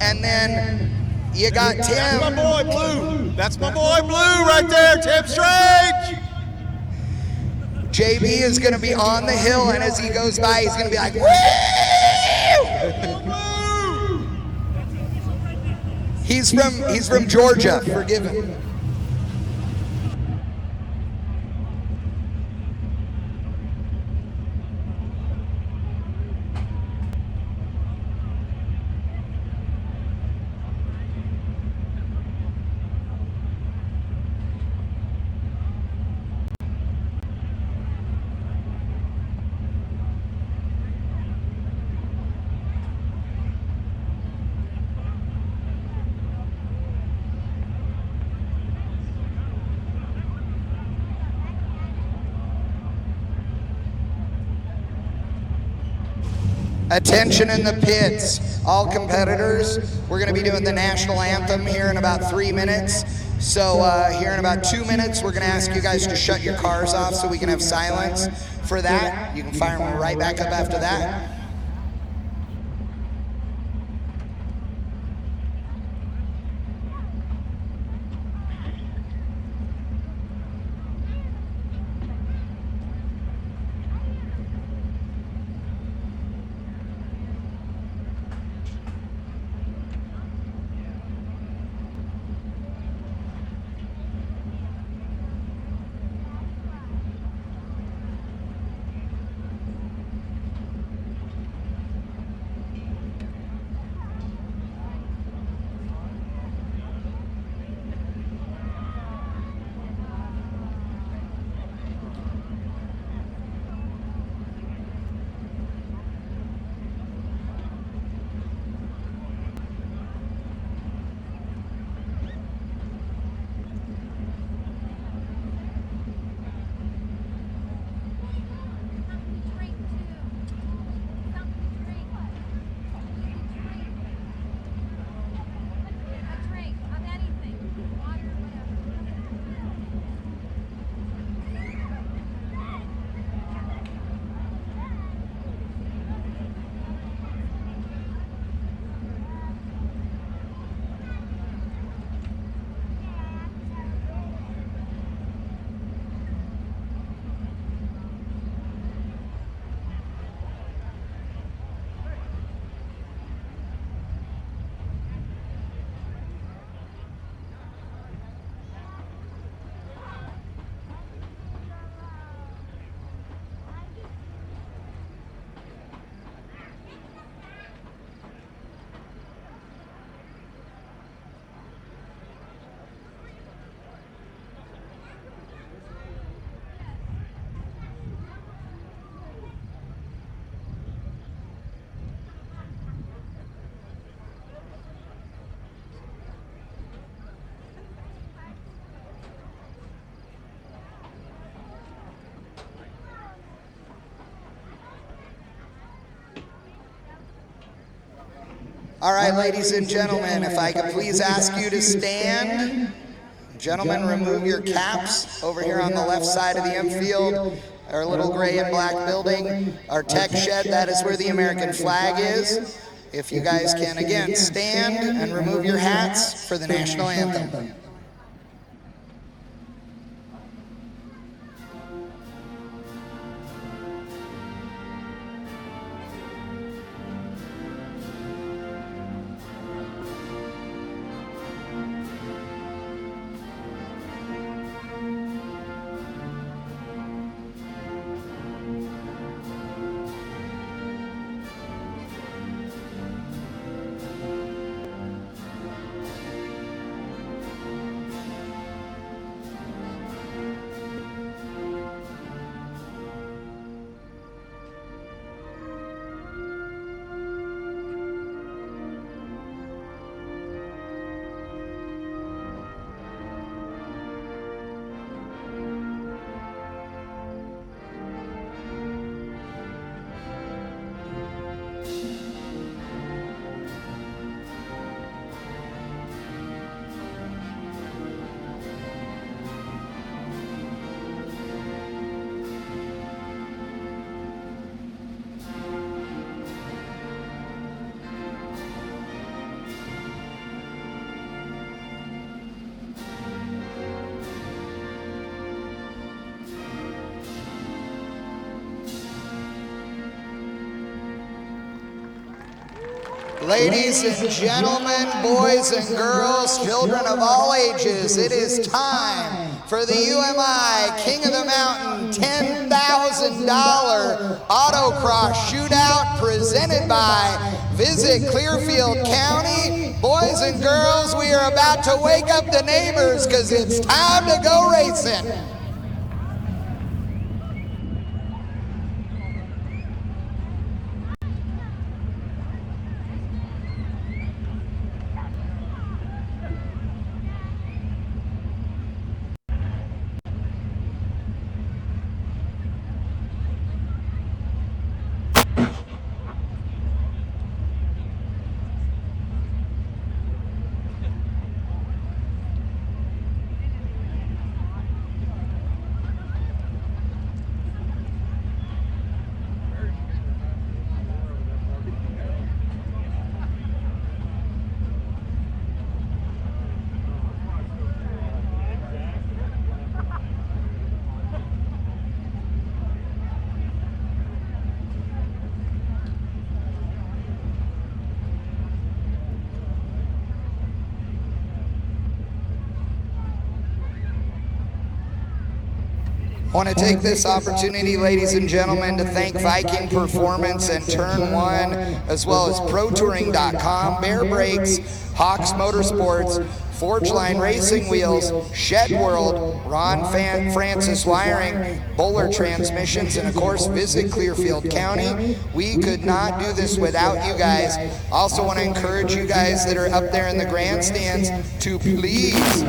And then you got Tim. That's my boy Blue. That's my boy Blue right there, Tim Strange. JB is going to be on the hill, and as he goes by, he's going to be like, woo! He's from Georgia. Forgive him. Attention in the pits, all competitors. We're going to be doing the national anthem here in about 3 minutes. So here in about 2 minutes, we're going to ask you guys to shut your cars off so we can have silence for that. You can fire them right back up after that. All right, ladies and gentlemen, if I could please ask you to stand. Gentlemen, remove your caps over here on the left side of the infield. Our little gray and black building, our tech shed, that is where the American flag is. If you guys can, again, stand and remove your hats for the national anthem. Ladies and gentlemen, boys and girls, children of all ages, it is time for the UMI King of the Mountain $10,000 Autocross Shootout presented by Visit Clearfield County. Boys and girls, we are about to wake up the neighbors because it's time to go racing. I want to take this opportunity, ladies and gentlemen, to thank Viking Performance and Turn 1, as well as ProTouring.com, Bear Brakes, Hawks Motorsports, Forgeline Racing Wheels, Shed World, Ron Francis Wiring, Bowler Transmissions, and of course, Visit Clearfield County. We could not do this without you guys. Also want to encourage you guys that are up there in the grandstands to please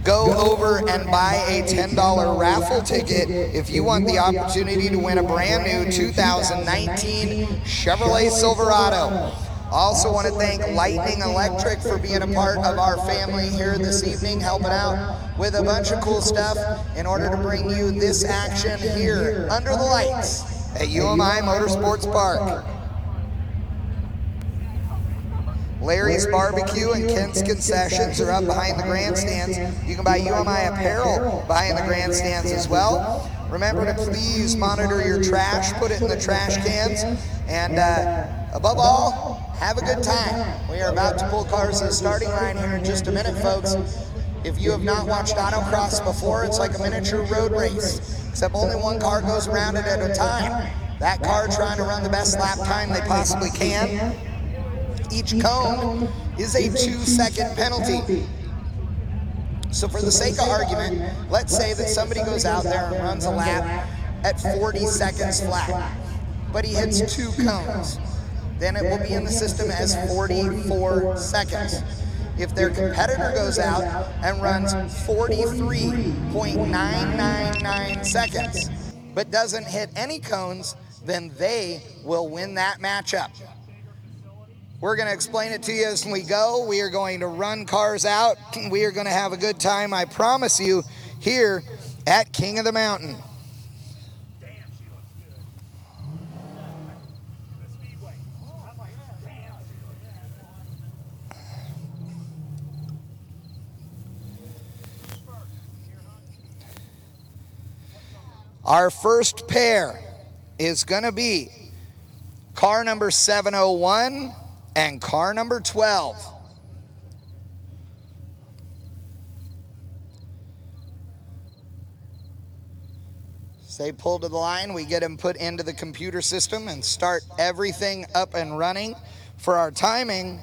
go over and buy a $10 raffle ticket if you want the opportunity to win a brand new 2019 Chevrolet Silverado. Also want to thank Lightning Electric for being a part of our family here this evening, helping out with a bunch of cool stuff in order to bring you this action here under the lights at UMI Motorsports Park. Larry's Barbecue and Kent's Concessions are up behind the grandstands. You can buy UMI apparel behind the grandstands as well. Remember to please monitor your trash, put it in the trash cans, and above all, have a good time. We are about to pull cars to the starting line here in just a minute, folks. If you have not watched Autocross before, it's like a miniature road race, except only one car goes around it at a time. That car trying to run the best lap time they possibly can. Each cone is a 2-second penalty. So for the sake of argument, let's say that somebody goes out there and runs a lap at 40 seconds flat, but he hits 2 cones. Then it will be in the system as 44 seconds. If their competitor goes out and runs 43.999 seconds, but doesn't hit any cones, then they will win that matchup. We're going to explain it to you as we go. We are going to run cars out. We are going to have a good time, I promise you, here at King of the Mountain. Our first pair is going to be car number 701 and car number 12. They pull to the line, we get them put into the computer system and start everything up and running for our timing.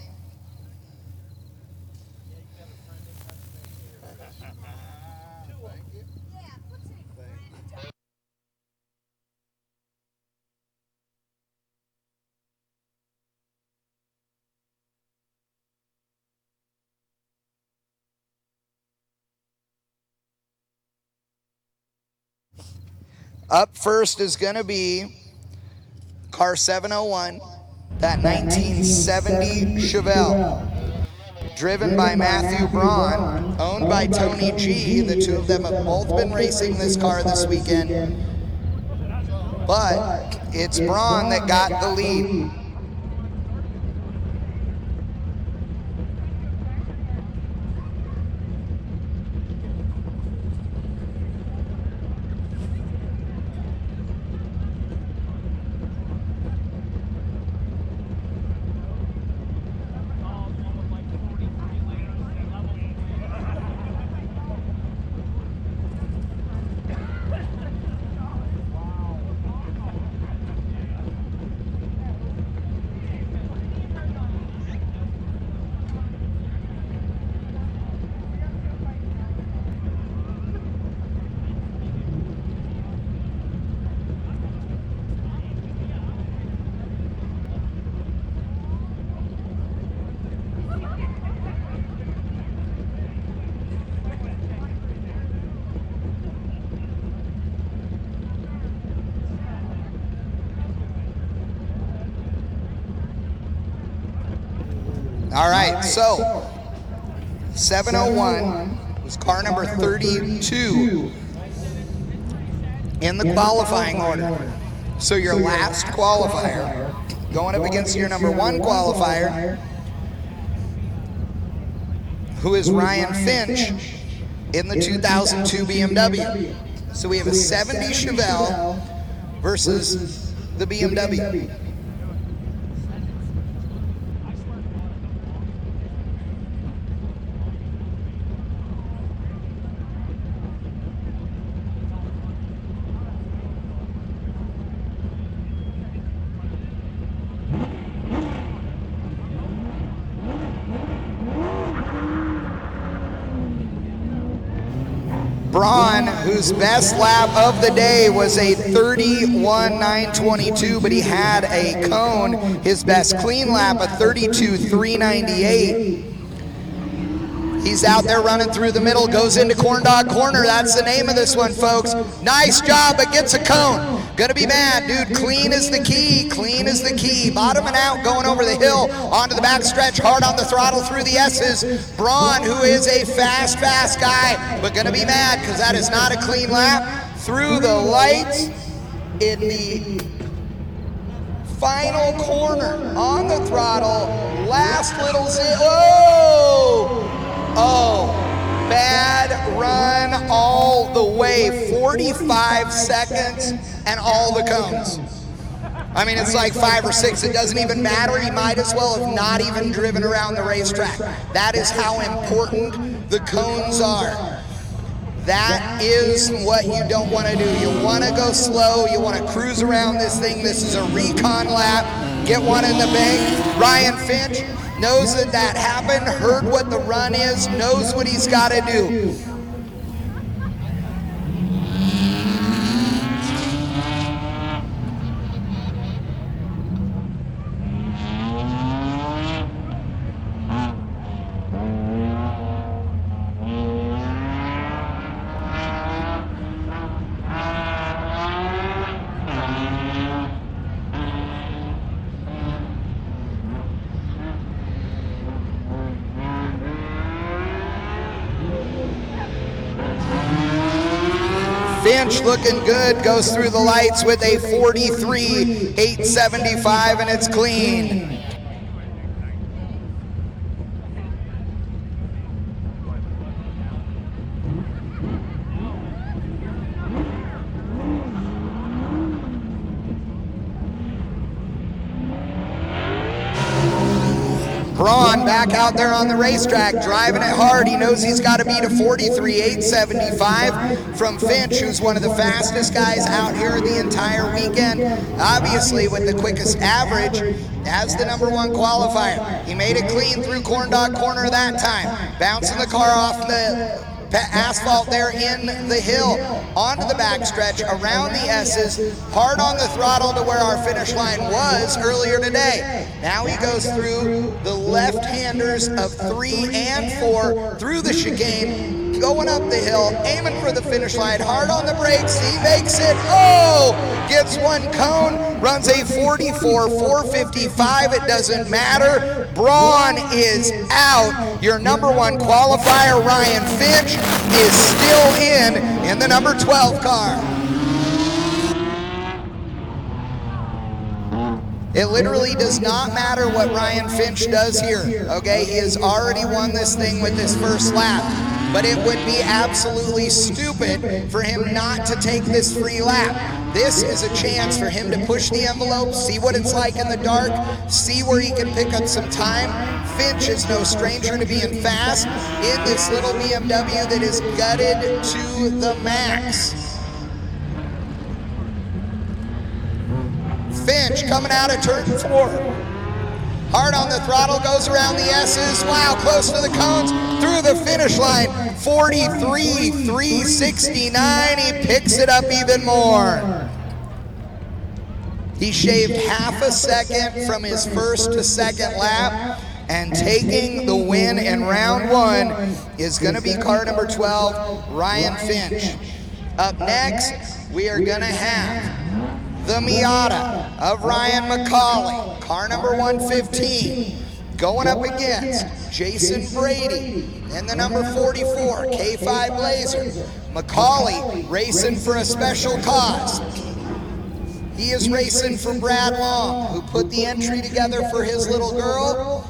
Up first is going to be car 701, that 1970 Chevelle, driven by Matthew Braun, owned by Tony G. The two of them have both been racing this car this weekend, but it's Braun that got the lead. All right, so 701 was car number 32 in the qualifying order. So your last qualifier, going up against your number 1 qualifier, who is Ryan Finch in the 2002 BMW. So we have a 70 Chevelle versus the BMW. Braun, whose best lap of the day was a 31.922, but he had a cone. His best clean lap, a 32.398. He's out there running through the middle, goes into Corn Dog Corner. That's the name of this one, folks. Nice job, but gets a cone. Gonna be mad, dude. Clean is the key, clean is the key. Bottoming out, going over the hill, onto the back stretch, hard on the throttle through the S's. Braun, who is a fast guy, but gonna be mad because that is not a clean lap. Through the lights in the final corner, on the throttle, last little zip. Oh, bad run all the way, 45 seconds and all the cones. I mean, it's like 5 or 6, it doesn't even matter. He might as well have not even driven around the racetrack. That is how important the cones are. That is what you don't want to do. You want to go slow, you want to cruise around this thing. This is a recon lap, get one in the bank. Ryan Finch knows that happened, heard what the run is, knows what he's got to do. Finch looking good, goes through the lights with a 43.875, and it's clean. Braun back out there on the racetrack, driving it hard. He knows he's got to beat a 43.875 from Finch, who's one of the fastest guys out here the entire weekend. Obviously, with the quickest average as the number 1 qualifier. He made it clean through Corn Dog Corner that time, bouncing the car off the asphalt there in the hill, onto the backstretch, around the S's, hard on the throttle to where our finish line was earlier today. Now he goes through the left-handers of 3 and 4, through the chicane, going up the hill, aiming for the finish line, hard on the brakes, he makes it, gets one cone, runs a 44.455, it doesn't matter. Braun is out. Your number 1 qualifier, Ryan Finch, is still in the number 12 car. It literally does not matter what Ryan Finch does here, okay? He has already won this thing with his first lap, but it would be absolutely stupid for him not to take this free lap. This is a chance for him to push the envelope, see what it's like in the dark, see where he can pick up some time. Finch is no stranger to being fast in this little BMW that is gutted to the max. Finch coming out of turn 4. Hard on the throttle, goes around the S's. Wow, close to the cones, through the finish line. 43.369, he picks it up even more. He shaved half a second from his first to second lap, and taking the win in round 1 is gonna be car number 12, Ryan Finch. Up next, we are gonna have the Miata of Ryan McCauley, car number 115. going up against Jason Brady in the number 44 K5 Blazer. Macaulay racing for a special cause. He is racing for Brad Long, who put the entry together for his little girl,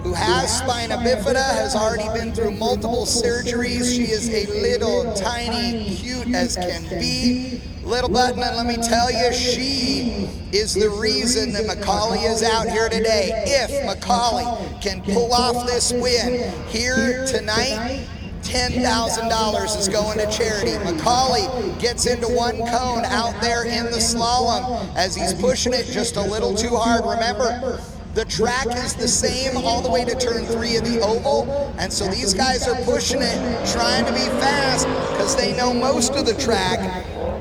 who has spina bifida, has already been through multiple surgeries. She is a little tiny, cute as can be. Little button, and let me tell you, she is the reason that Macaulay is out here today. If Macaulay can pull off this win here tonight, $10,000 is going to charity. Macaulay gets into one cone out there in the slalom as he's pushing it just a little too hard. Remember, the track is the same all the way to turn 3 of the oval, and so these guys are pushing it, trying to be fast because they know most of the track.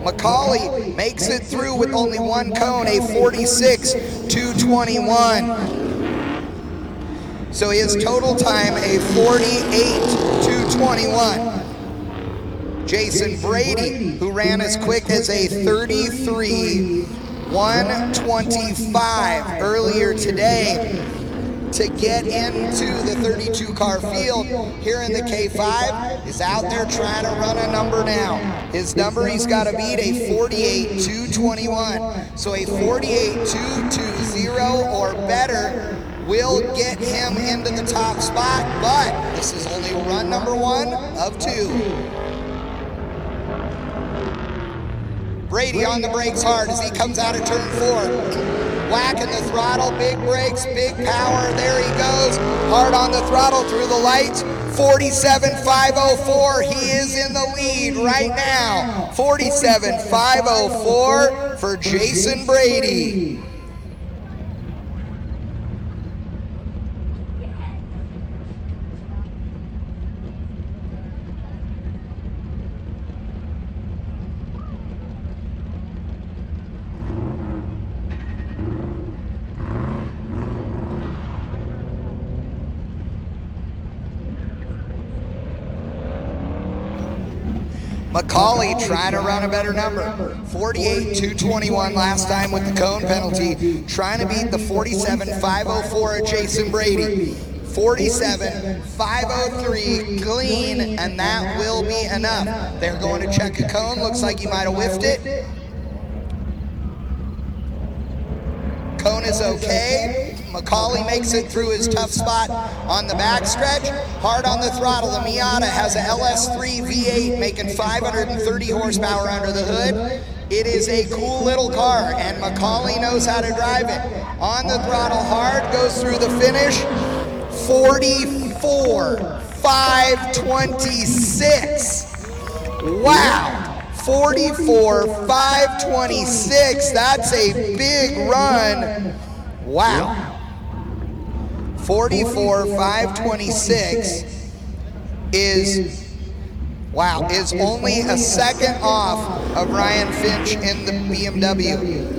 Macaulay makes it through with only one cone, a 46.221. So his total time, a 48.221. Jason Brady, who ran as quick as a 33.125 earlier today to get into the 32 car field here in the K5, is out there trying to run a number now. His number he's got to beat, a 48.221. So a 48.220 or better will get him into the top spot, but this is only run number 1 of 2. Brady on the brakes hard as he comes out of turn 4. Whacking the throttle, big brakes, big power, there he goes. Hard on the throttle through the lights, 47.504, he is in the lead right now. 47.504 for Jason Brady. Macaulay trying to run a better number. 48.221 last time with the cone penalty. Trying to beat the 47.504 of Jason Brady. 47.503 clean, and that will be enough. They're going to check a cone. Looks like he might have whiffed it. Cone is okay. Macaulay makes it through his tough spot on the backstretch. Hard on the throttle. The Miata has a LS3 V8 making 530 horsepower under the hood. It is a cool little car, and Macaulay knows how to drive it. On the throttle hard, goes through the finish. 44.526. Wow. 44.526. That's a big run. Wow. 44.526 is only a second off of Ryan Finch in the BMW.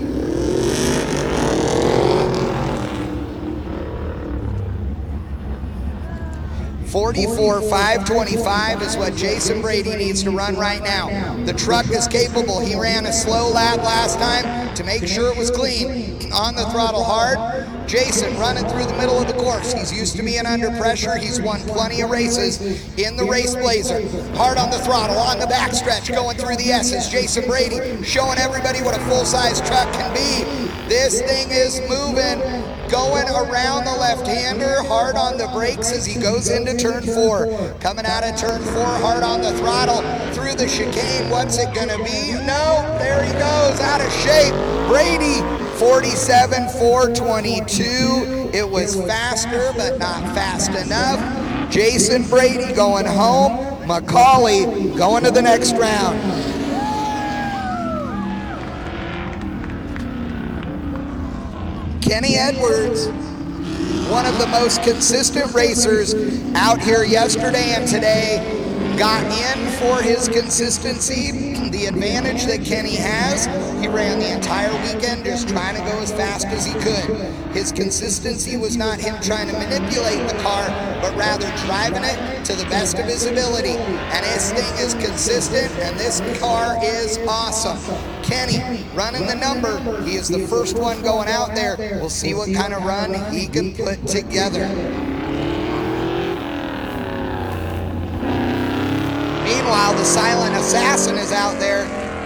44.525 is what Jason Brady needs to run right now. The truck is capable. He ran a slow lap last time to make sure it was clean. On the throttle hard. Jason running through the middle of the course. He's used to being under pressure. He's won plenty of races in the race Blazer. Hard on the throttle, on the backstretch, going through the S's. Jason Brady showing everybody what a full-size truck can be. This thing is moving, going around the left-hander, hard on the brakes as he goes into turn 4. Coming out of turn 4, hard on the throttle, through the chicane. What's it gonna be? No, there he goes, out of shape. Brady, 47.422. It was faster, but not fast enough. Jason Brady going home. Macaulay going to the next round. Kenny Edwards, one of the most consistent racers out here yesterday and today, got in for his consistency, the advantage that Kenny has. He ran the entire weekend just trying to go as fast as he could. His consistency was not him trying to manipulate the car, but rather driving it to the best of his ability. And his thing is consistent, and this car is awesome. Kenny running the number. He is the first one going out there. We'll see what kind of run he can put together. Meanwhile, the silent assassin is out there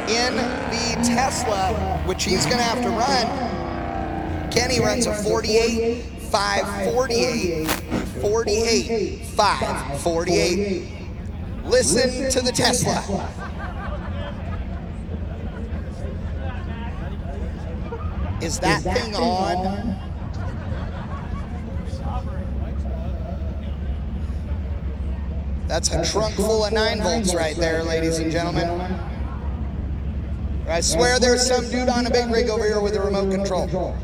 in the Tesla, which he's going to have to run. Kenny runs a 48.548. 48.548. Listen to the Tesla. Is that thing on? That's a trunk full of 9 volts right there, ladies and gentlemen. I swear there's some dude on a big rig over here with a remote control.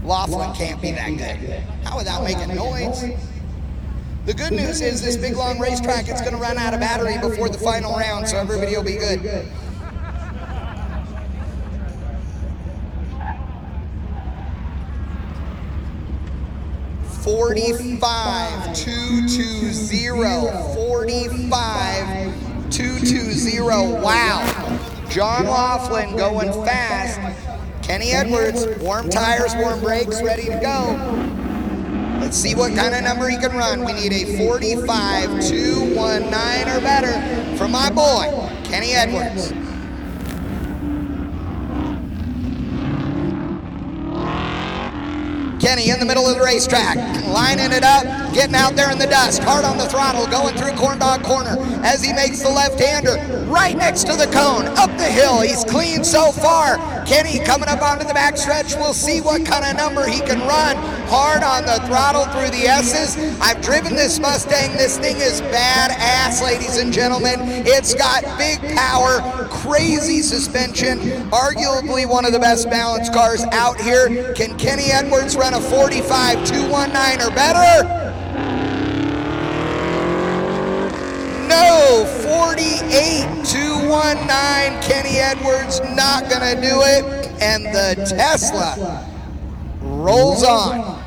Laughlin can't be that good. How without making noise? The good news is this big long racetrack, it's going to run out of battery before the final round, so everybody will be good. $45,220. 45,220. Wow. John Laughlin going fast. Kenny Edwards, warm tires, warm brakes, ready to go. Let's see what kind of number he can run. We need a 45,219 or better for my boy, Kenny Edwards. Kenny in the middle of the racetrack, lining it up, getting out there in the dust, hard on the throttle, going through Corn Dog Corner as he makes the left-hander right next to the cone, up the hill. He's clean so far. Kenny coming up onto the backstretch. We'll see what kind of number he can run. Hard on the throttle through the S's. I've driven this Mustang. This thing is badass, ladies and gentlemen. It's got big power, crazy suspension, arguably one of the best balanced cars out here. Can Kenny Edwards run a 45,219 or better? No, 48,219. Kenny Edwards not gonna do it, and the Tesla rolls on.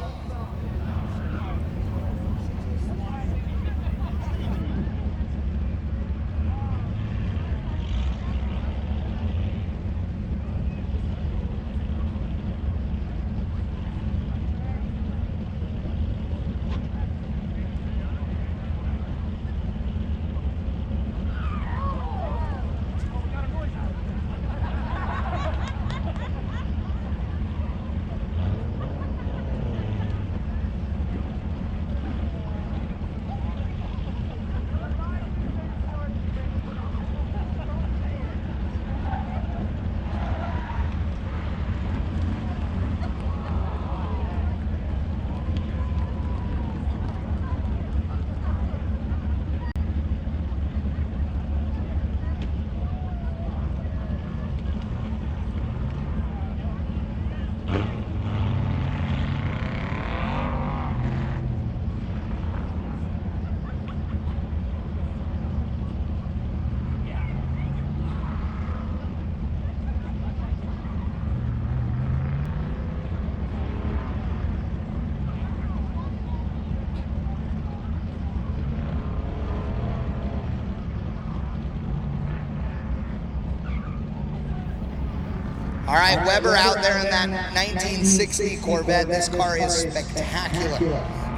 All right, Weber out there in that 1960 Corvette. This car is spectacular.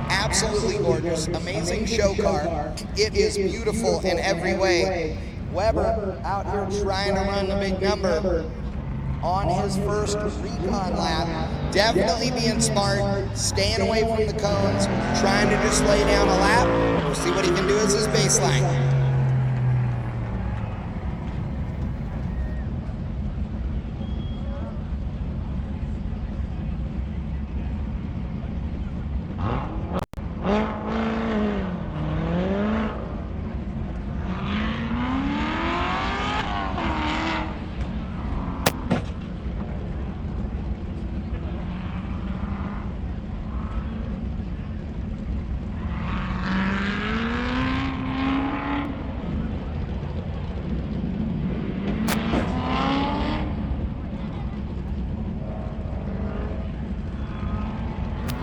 Absolutely gorgeous. Amazing show car. It is beautiful in every way. Weber out here trying to run the big number on his first recon lap. Definitely being smart, staying away from the cones, trying to just lay down a lap. We'll see what he can do as his baseline.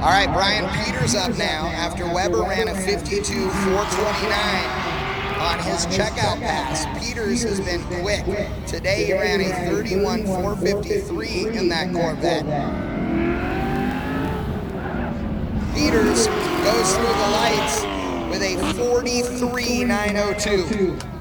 All right, Brian Peters up now after Weber ran a 52.429 on his checkout pass. Peters has been quick. Today he ran a 31.453 in that Corvette. Peters goes through the lights with a 43.902.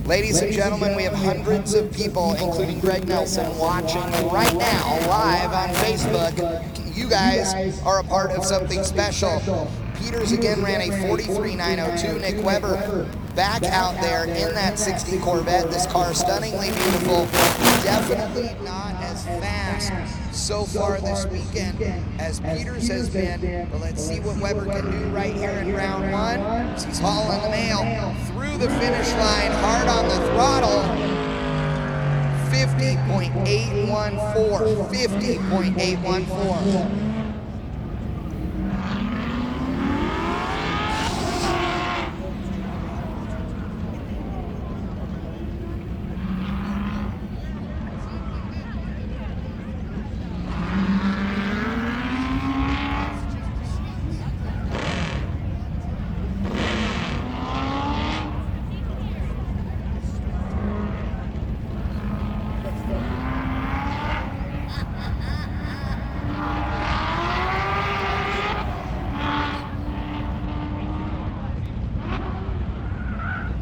Ladies and gentlemen, we have hundreds of people, including Greg Nelson, watching right now live on Facebook. You guys are a part of something special. Peters again ran a 43.902. Nick Weber back out there in that 60 Corvette. This car stunningly beautiful. Definitely not as fast so far this weekend as Peters has been. But let's see what Weber can do right here in round one. He's hauling the mail through the finish line, hard on the throttle. 50.814. 50.814.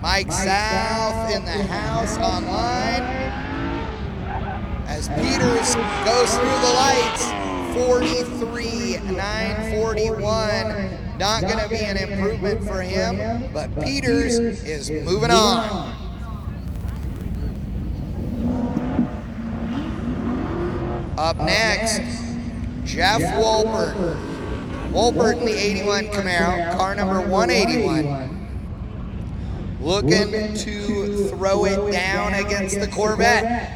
Mike South in the house online as Peters goes through the lights. 43.941. Not going to be an improvement for him, but Peters is moving on. Up next, Jeff Wolpert. Wolpert in the 81 Camaro, car number 181. Looking to throw it down against the Corvette.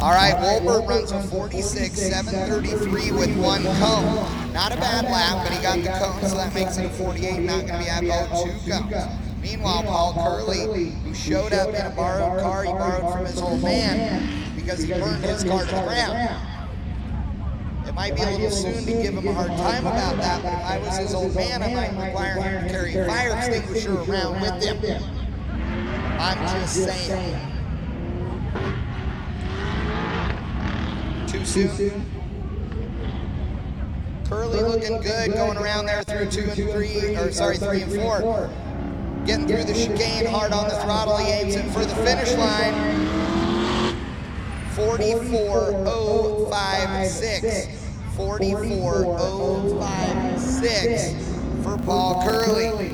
All right, Wolpert runs a 46.733 with one cone. Not a bad lap, but he got the cone, so that makes it a 48. Not going to be able to cones. Meanwhile, Paul Curley, who showed up in a borrowed car, he borrowed from his old man because he burned his car to the ground. It might be a little soon to give him a hard time about that, but if I was his old man, I might require him to carry a fire extinguisher around with him. I'm just saying. Too soon. Curley looking good, going around there through 3 and 4. Getting through the chicane, hard on the throttle. He aims it for the finish line. 44.056. 44.056 for Paul Curley.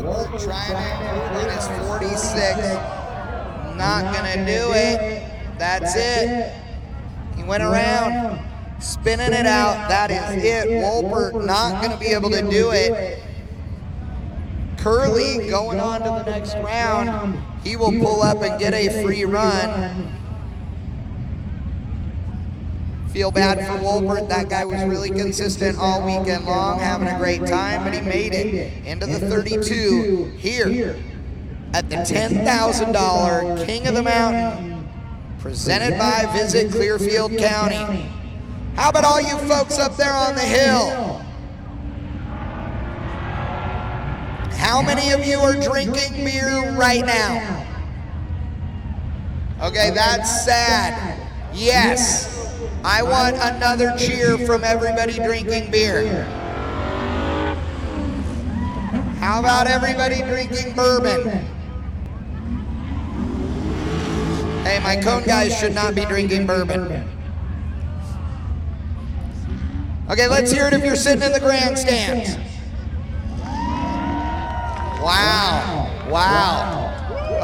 Wolpert trying to improve on his 46. Not gonna do it. That's it. He went around, spinning it out. That is it. Wolpert not gonna be able to do it. Curley going on to the next round. He will pull up and get a free run. Feel bad for Wolpert. That guy was really consistent all weekend long, having a great time, but he made it into the 32 here at the $10,000 King of the Mountain, presented by Visit Clearfield County. How about all you folks up there on the hill? How many of you are drinking beer right now? Okay, that's sad. Yes, I want another cheer from everybody drinking beer. How about everybody drinking bourbon? Hey, my cone guys should not be drinking bourbon. Okay, let's hear it if you're sitting in the grandstands. Wow, wow.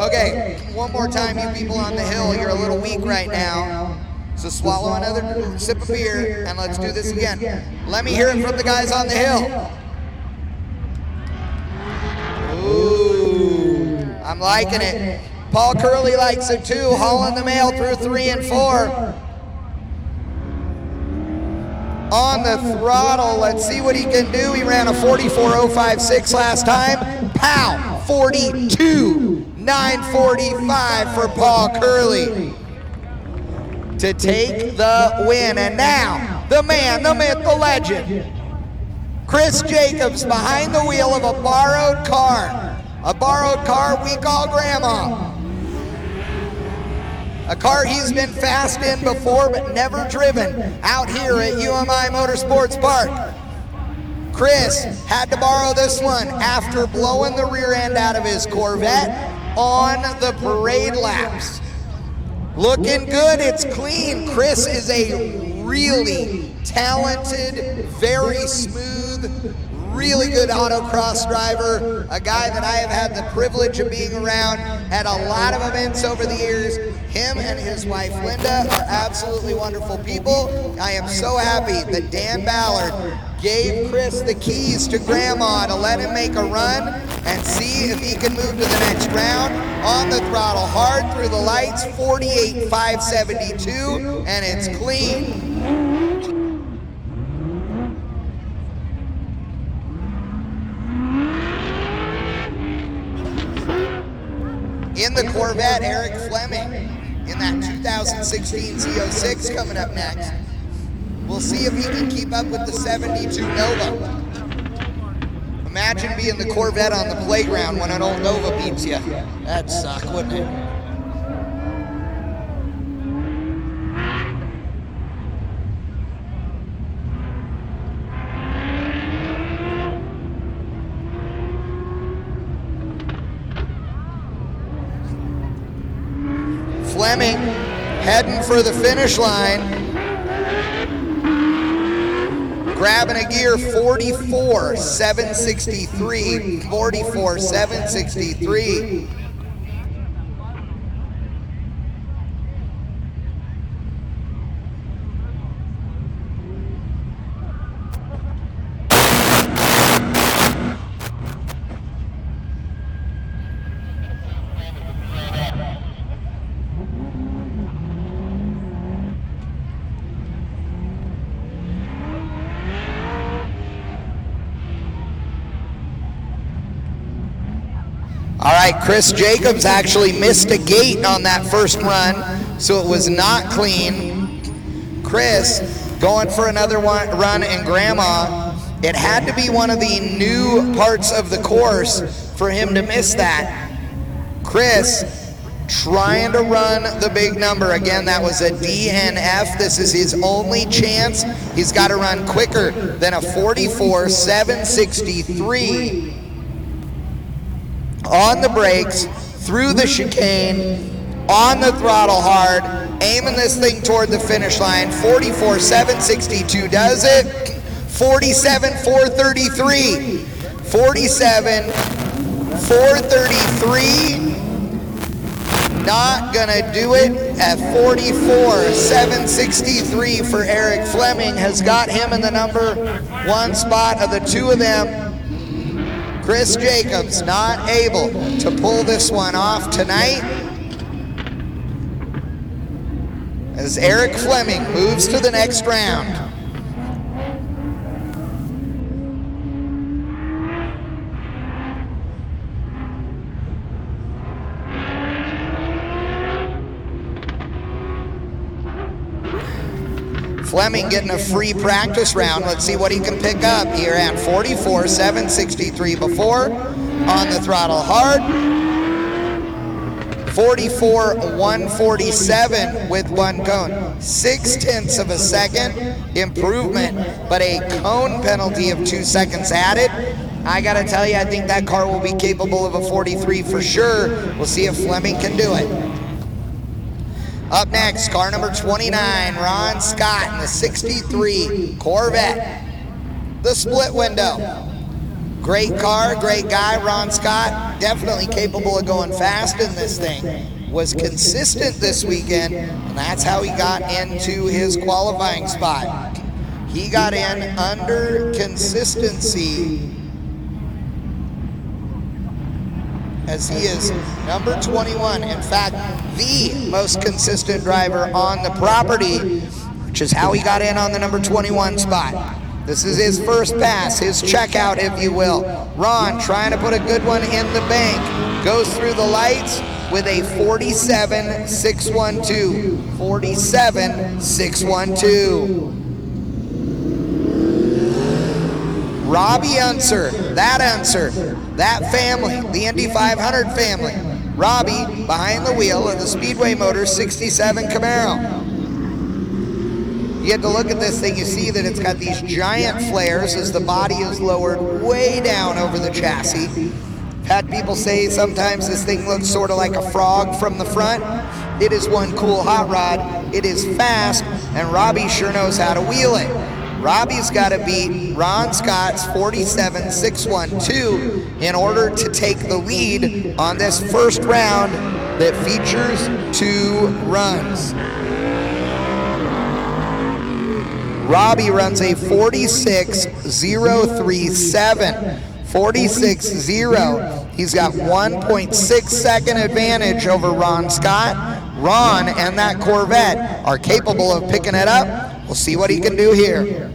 Okay, one more time, you people on the hill, you're a little weak right now. So swallow another sip of beer, and let's do this again. Let me hear it from the guys on the hill. Ooh, I'm liking it. Paul Curley likes it too, hauling the mail through 3 and 4. On the throttle, let's see what he can do. He ran a 44.056 last time. Pow, 42.945 for Paul Curley to take the win. And now, the man, the myth, the legend, Chris Jacobs behind the wheel of a borrowed car. A borrowed car we call Grandma. A car he's been fast in before but never driven out here at UMI Motorsports Park. Chris had to borrow this one after blowing the rear end out of his Corvette on the parade laps. Looking good, it's clean. Chris is a really talented, very smooth, really good autocross driver, a guy that I have had the privilege of being around at a lot of events over the years. Him and his wife Linda are absolutely wonderful people. I am so happy that Dan Ballard gave Chris the keys to Grandma to let him make a run and see if he can move to the next round. On the throttle, hard through the lights, 48.572, and it's clean. In the Corvette, Eric Fleming in that 2016 Z06 coming up next. We'll see if he can keep up with the 72 Nova. Imagine being the Corvette on the playground when an old Nova beats you. That'd suck, wouldn't it? Fleming heading for the finish line, grabbing a gear 44.763, 44.763. All right, Chris Jacobs actually missed a gate on that first run, so it was not clean. Chris going for another run in Grandma. It had to be one of the new parts of the course for him to miss that. Chris trying to run the big number. Again, that was a DNF. This is his only chance. He's got to run quicker than a 44.763. On the brakes, through the chicane, on the throttle hard, aiming this thing toward the finish line. 44.762 does it. 47.433. 47.433. Not gonna do it at 44.763 for Eric Fleming. Has got him in the number one spot of the two of them. Chris Jacobs not able to pull this one off tonight as Eric Fleming moves to the next round. Fleming getting a free practice round. Let's see what he can pick up. He ran 44.763 before on the throttle hard. 44.147 with one cone. 0.6 of a second improvement, but a cone penalty of 2 seconds added. I gotta tell you, I think that car will be capable of a 43 for sure. We'll see if Fleming can do it. Up next, car number 29, Ron Scott in the 63 Corvette. The split window. Great car, great guy, Ron Scott. Definitely capable of going fast in this thing. Was consistent this weekend, and that's how he got into his qualifying spot. He got in under consistency, as he is number 21. In fact, the most consistent driver on the property, which is how he got in on the number 21 spot. This is his first pass, his checkout, if you will. Ron trying to put a good one in the bank. Goes through the lights with a 47.612. 47.612. Robbie Unser, that family, the Indy 500 family. Robbie behind the wheel of the Speedway Motors 67 Camaro. You get to look at this thing, you see that it's got these giant flares as the body is lowered way down over the chassis. I've had people say sometimes this thing looks sort of like a frog from the front. It is one cool hot rod. It is fast, and Robbie sure knows how to wheel it. Robbie's got to beat Ron Scott's 47.612 in order to take the lead on this first round that features 2 runs. Robbie runs a 46.037. 46.0. He's got 1.6 second advantage over Ron Scott. Ron and that Corvette are capable of picking it up. We'll see what he can do here.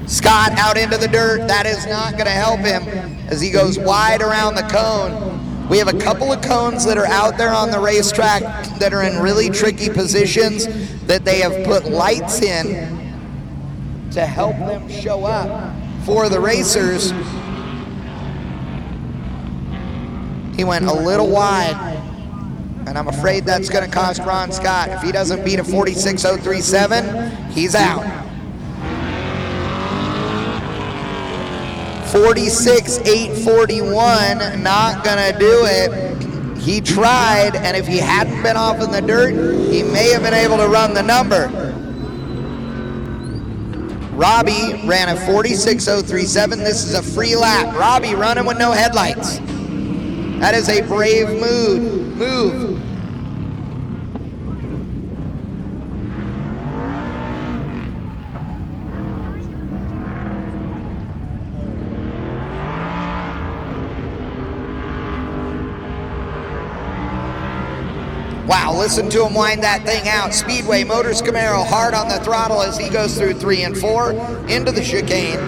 Scott out into the dirt. That is not going to help him as he goes wide around the cone. We have a couple of cones that are out there on the racetrack that are in really tricky positions that they have put lights in to help them show up for the racers. He went a little wide, and I'm afraid that's going to cost Ron Scott. If he doesn't beat a 46.037, he's out. 46.841, not gonna do it. He tried, and if he hadn't been off in the dirt, he may have been able to run the number. Robbie ran a 46.037. This is a free lap. Robbie running with no headlights. That is a brave move. Wow, listen to him wind that thing out. Speedway Motors Camaro hard on the throttle as he goes through 3 and 4 into the chicane.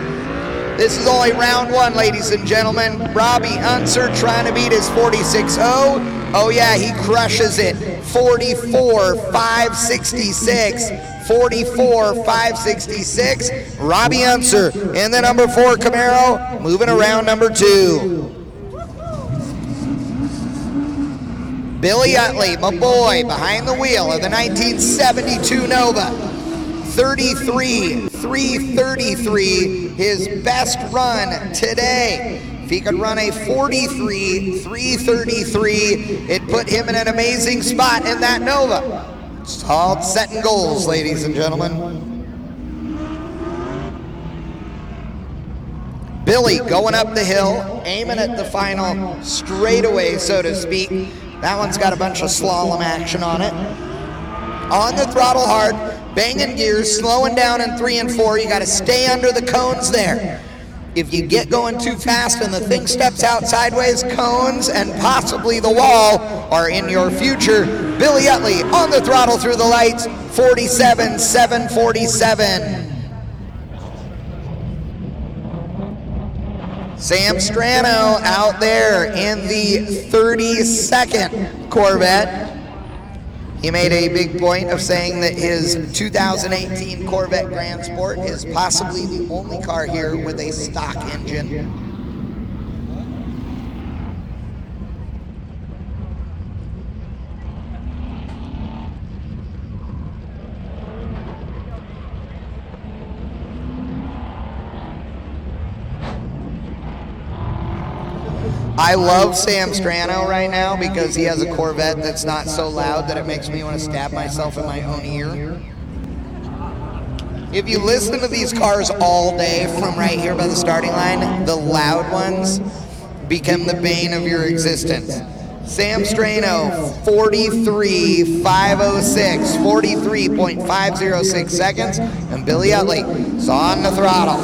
This is only round 1, ladies and gentlemen. Robbie Unser trying to beat his 46.0. Oh yeah, he crushes it. 44.566. 44.566. Robbie Unser in the number 4 Camaro, moving around number 2. Billy Utley, my boy, behind the wheel of the 1972 Nova. 33.333, his best run today. If he could run a 43.333, it put him in an amazing spot in that Nova. It's called setting goals, ladies and gentlemen. Billy going up the hill, aiming at the final straightaway, so to speak. That one's got a bunch of slalom action on it. On the throttle hard, banging gears, slowing down in 3 and 4. You got to stay under the cones there. If you get going too fast and the thing steps out sideways, cones and possibly the wall are in your future. Billy Utley on the throttle through the lights, 47.747. Sam Strano out there in the 32nd Corvette. He made a big point of saying that his 2018 Corvette Grand Sport is possibly the only car here with a stock engine. I love Sam Strano right now because he has a Corvette that's not so loud that it makes me want to stab myself in my own ear. If you listen to these cars all day from right here by the starting line, the loud ones become the bane of your existence. Sam Strano, 43.506, 43.506 seconds, and Billy Utley is on the throttle.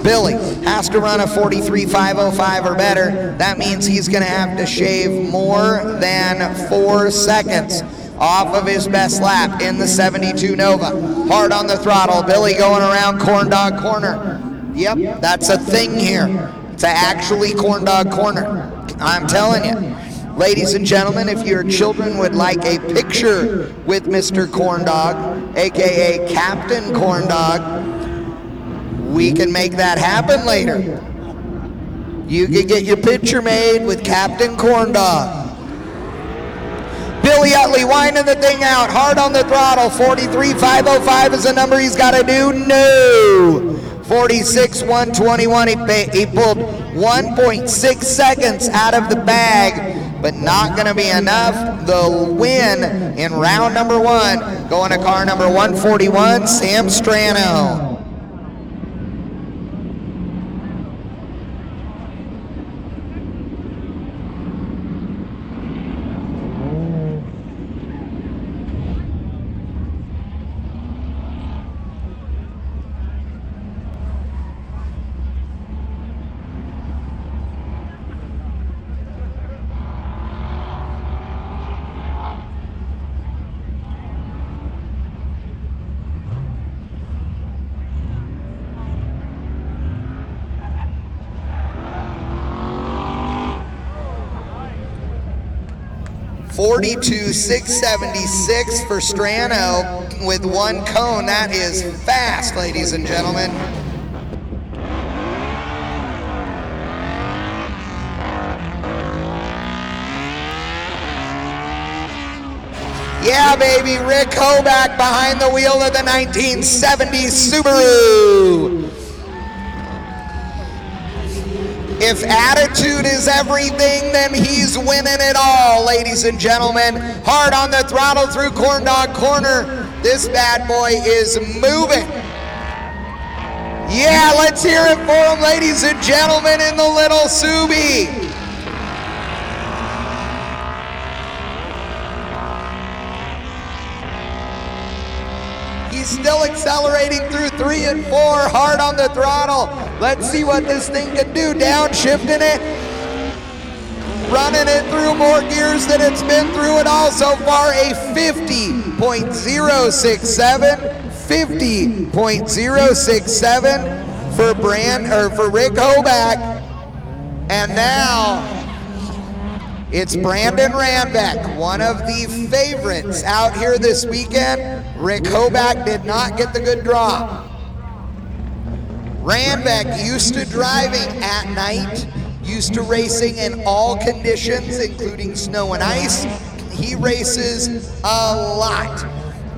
Billy has to run a 43.505 or better. That means he's going to have to shave more than 4 seconds off of his best lap in the 72 Nova. Hard on the throttle. Billy going around Corn Dog Corner. Yep, that's a thing here. It's actually Corn Dog Corner. I'm telling you. Ladies and gentlemen, if your children would like a picture with Mr. Corn Dog, aka Captain Corn Dog, we can make that happen later. You can get your picture made with Captain Corn Dog. Billy Utley winding the thing out, hard on the throttle. 43.505 is the number he's got to do. No. 46.121. He pulled 1.6 seconds out of the bag, but not going to be enough. The win in round number 1, going to car number 141, Sam Strano. 42.676 for Strano with 1 cone. That is fast, ladies and gentlemen. Yeah, baby, Rick Hoback behind the wheel of the 1970 Subaru. If attitude is everything, then he's winning it all, ladies and gentlemen. Hard on the throttle through Corn Dog Corner. This bad boy is moving. Yeah, let's hear it for him, ladies and gentlemen, in the little Subi. He's still accelerating through 3 and 4, hard on the throttle. Let's see what this thing can do. Downshifting it, running it through more gears than it's been through it all so far. A 50.067, 50.067 for Rick Hoback. And now it's Brandon Randbeck, one of the favorites out here this weekend. Rick Hoback did not get the good draw. Randbeck used to driving at night, used to racing in all conditions, including snow and ice. He races a lot.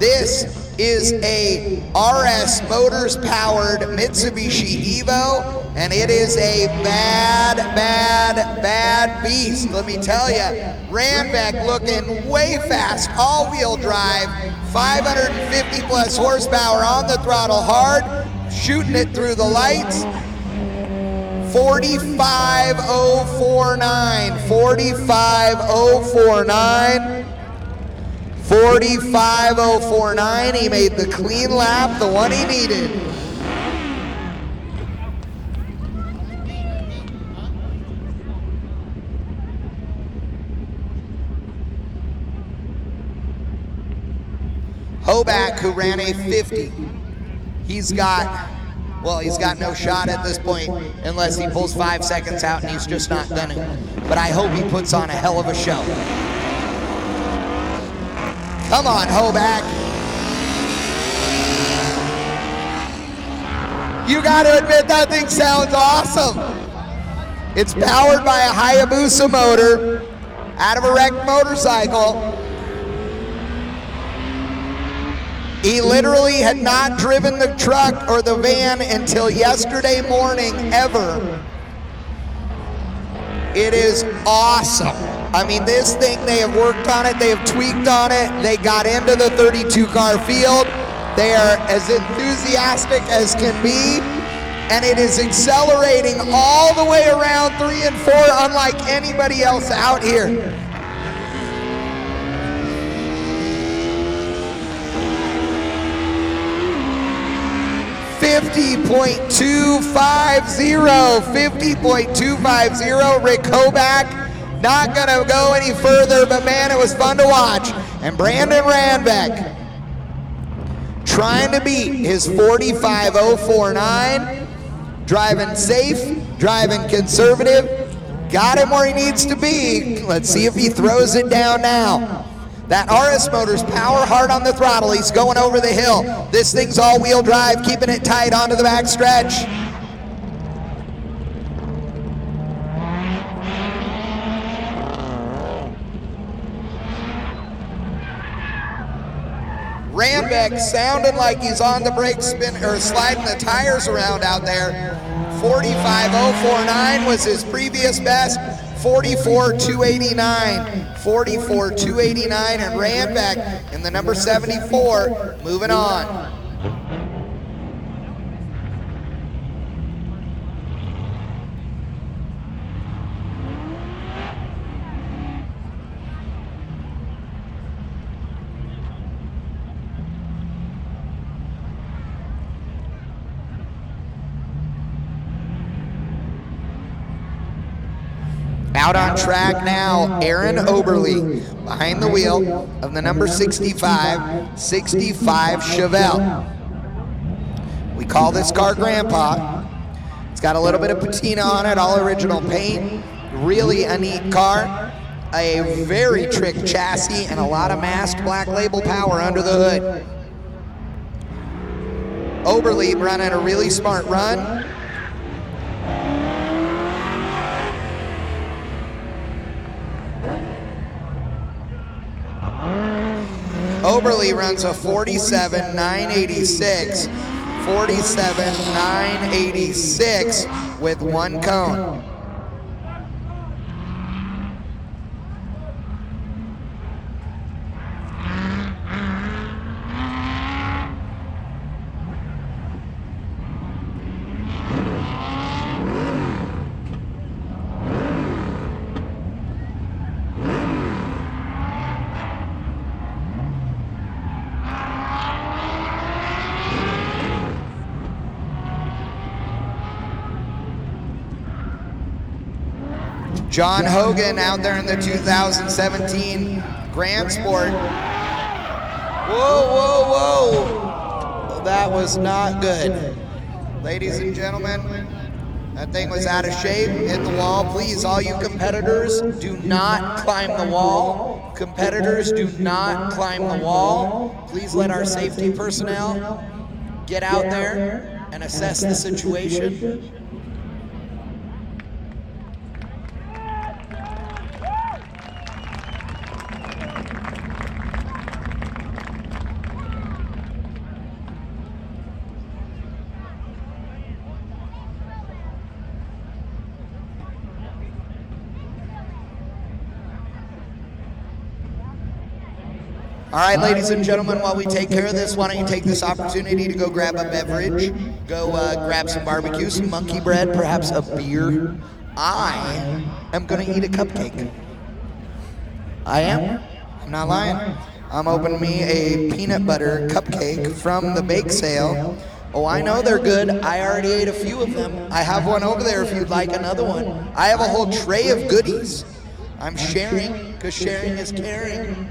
This is a RS Motors powered Mitsubishi Evo, and it is a bad, bad, bad beast. Let me tell you, Randbeck looking way fast, all-wheel drive, 550 plus horsepower on the throttle hard, shooting it through the lights. 45.049, 45.049. 45.049, he made the clean lap, the one he needed. Hoback, who ran a 50. He's got no shot at this point unless he pulls 5 seconds out, and he's just not gonna. But I hope he puts on a hell of a show. Come on, Hoback. You gotta admit that thing sounds awesome. It's powered by a Hayabusa motor out of a wrecked motorcycle. He literally had not driven the truck or the van until yesterday morning ever. It is awesome. I mean, this thing, they have worked on it, they have tweaked on it, they got into the 32 car field. They are as enthusiastic as can be, and it is accelerating all the way around 3 and 4 unlike anybody else out here. .250, Rick Hoback. Not gonna go any further, but man, it was fun to watch. And Brandon Randbeck trying to beat his 45.049, driving safe, driving conservative, got him where he needs to be. Let's see if he throws it down now. That RS motor's power hard on the throttle. He's going over the hill. This thing's all-wheel drive, keeping it tight onto the back stretch. Randbeck sounding like he's on the brake spin or sliding the tires around out there. 45.049 was his previous best. 44.289. 44.289, and Randbeck in the number 74, moving on. Out on track now, Aaron Oberle behind the wheel of the number 65 Chevelle. We call this car Grandpa. It's got a little bit of patina on it, all original paint. Really a neat car. A very trick chassis and a lot of masked black label power under the hood. Oberle running a really smart run. Oberle runs a 47.986, 47.986 with 1 cone. John Hogan out there in the 2017 Grand Sport. Whoa, whoa, whoa. That was not good. Ladies and gentlemen, that thing was out of shape, hit the wall. Please, all you competitors, do not climb the wall. Competitors, do not climb the wall. Please let our safety personnel get out there and assess the situation. All right, ladies and gentlemen, while we take care of this, why don't you take this opportunity to go grab a beverage, go grab some barbecue, some monkey bread, perhaps a beer. I am going to eat a cupcake. I am. I'm not lying. I'm opening me a peanut butter cupcake from the bake sale. Oh, I know they're good. I already ate a few of them. I have one over there if you'd like another one. I have a whole tray of goodies. I'm sharing, because sharing is caring.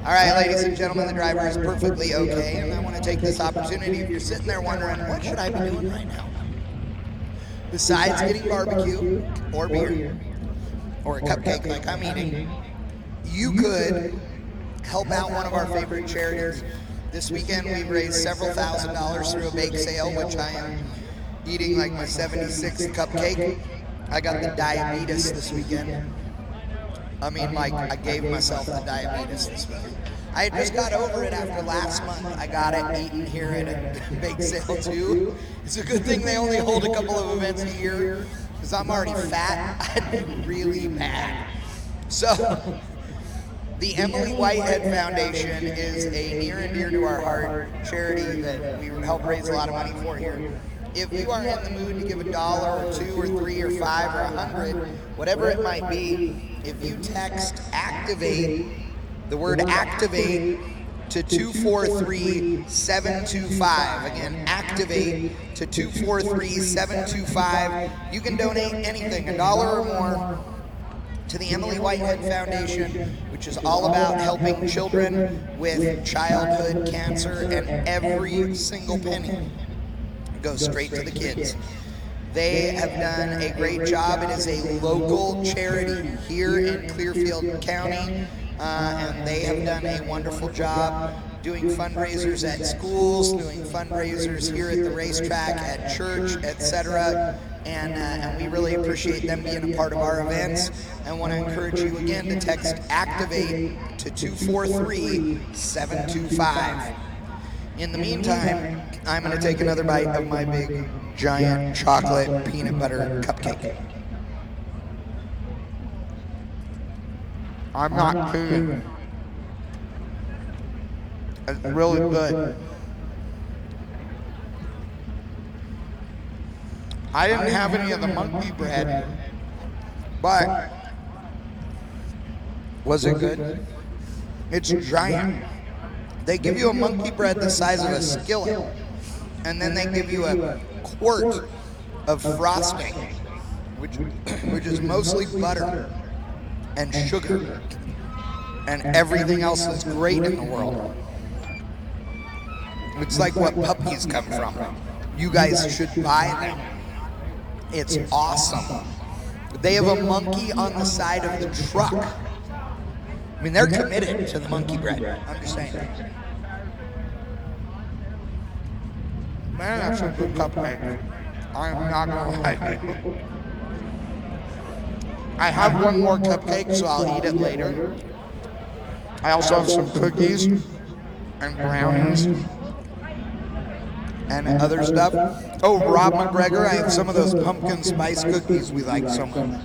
All right, ladies and gentlemen, the driver is perfectly okay, and I want to take this opportunity. If you're sitting there wondering, what should I be doing right now? Besides getting barbecue or beer or a cupcake like I'm eating, you could help out one of our favorite charities. This weekend, we've raised several $1,000s through a bake sale, which I am eating like my 76th cupcake. I got the diabetes this weekend. I mean, like, I gave myself the diabetes this weekend. I just got over it after last month. I got it eaten here at a bake sale too. It's a good thing they only hold a couple of events a year, because I'm already fat. I'd be really bad. So, the Emily Whitehead Foundation is a near and dear to our heart charity that we help raise a lot of money for here. If you are in the mood to give $1 or $2 or $3 or $5 or $100, whatever it might be, if you text activate, the word activate, to 243-725. Again, activate to 243-725. You can donate anything, $1 or more, to the Emily Whitehead Foundation, which is all about helping children with childhood cancer, and every single penny goes straight to the kids. They have done a great job. It is a local charity here in Clearfield County, and they have done a wonderful job doing fundraisers at schools, doing fundraisers here at the racetrack, at church, etc. And we really appreciate them being a part of our events, and want to encourage you again to text activate to 243-725. In the meantime, I'm going to take another bite of my big, giant chocolate peanut butter cupcake. I'm not kidding. It's really good. I didn't have any of the monkey bread, but was it good? It's giant. They give you a monkey bread the size of a skillet, and then they give you a quart of frosting, which is mostly butter and sugar and everything else that's great in the world. It's like what puppies come from. You guys should buy them. It's awesome. They have a monkey on the side of the truck. I mean, they're committed to the monkey bread. I'm just saying. Man, that's a good cupcake. I'm not gonna lie. I have one more cupcake, so I'll eat it later. I also have some cookies and brownies and other stuff. Oh, Rob McGregor, I have some of those pumpkin spice cookies we like so much.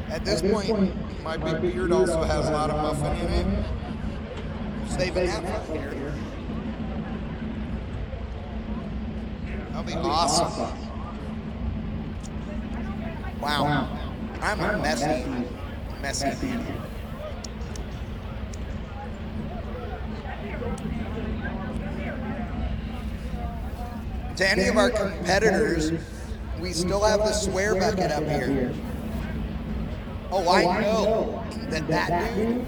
At this point, my big beard also has a lot of muffin in it. Saving that for later. That'll be awesome. Wow. I'm a messy man. To any of our competitors, we still have the swear bucket up here. Oh, I know that dude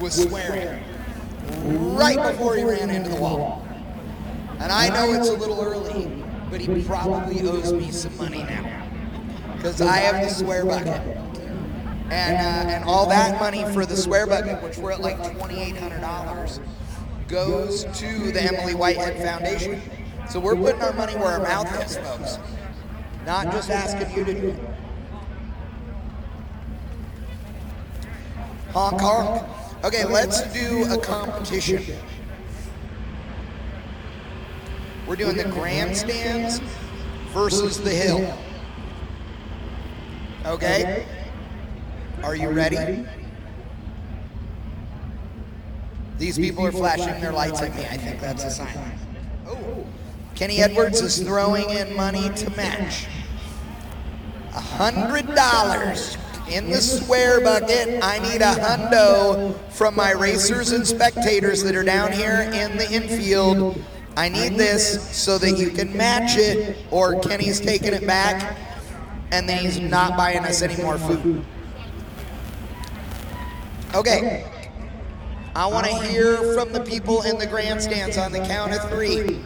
was swearing right before he ran into the wall. And I know it's a little early, but he probably owes me some money now, because I have the swear bucket. And all that money for the swear bucket, which we're at like $2,800, goes to the Emily Whitehead Foundation. So we're putting our money where our mouth is, folks. Not just asking you to do it. Honk, honk. Okay, let's do a competition. We're doing the grandstands versus the hill. Okay? Are you ready? These people are flashing their lights at me. I think that's a sign. Oh. Kenny Edwards is throwing in money to match. $100 in the swear bucket. I need a hundo from my racers and spectators that are down here in the infield. I need this so that you can match it, or Kenny's taking it back and then he's not buying us any more food. Okay. I want to hear from the people in the grandstands on the count of 3.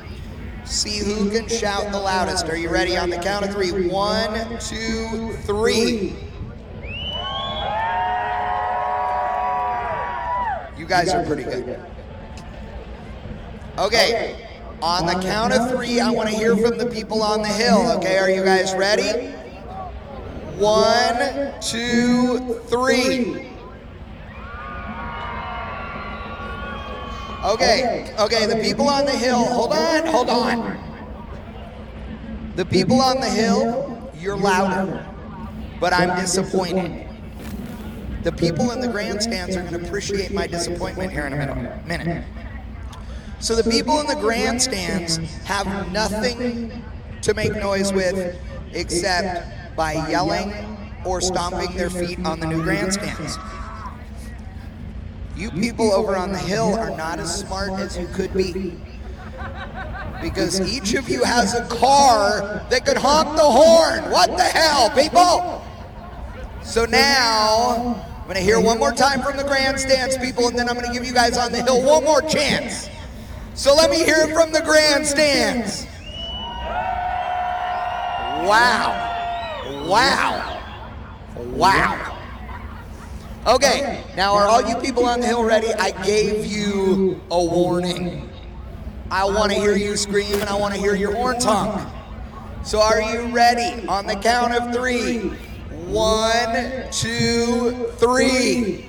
See who can shout the loudest. Are you ready? On the count of 3. 1, 2, 3. You guys are pretty good. Okay. On the count of 3, I want to hear from the people on the hill. Okay, are you guys ready? 1, 2, 3. Okay, the people on the hill, hold on. The people on the hill, you're louder, but I'm disappointed. The people in the grandstands are going to appreciate my disappointment here in a minute. So the people in the grandstands have nothing to make noise with except by yelling or stomping their feet on the new grandstands. You people over on the hill are not as smart as you could be, because each of you has a car that could honk the horn. What the hell, people? So now, I'm going to hear one more time from the grandstands, people, and then I'm going to give you guys on the hill one more chance. So let me hear it from the grandstands. Wow. Okay, now are all you people on the hill ready? I gave you a warning. I want to hear you scream and I want to hear your horns honk. So are you ready? On the count of 3. 1, 2, 3.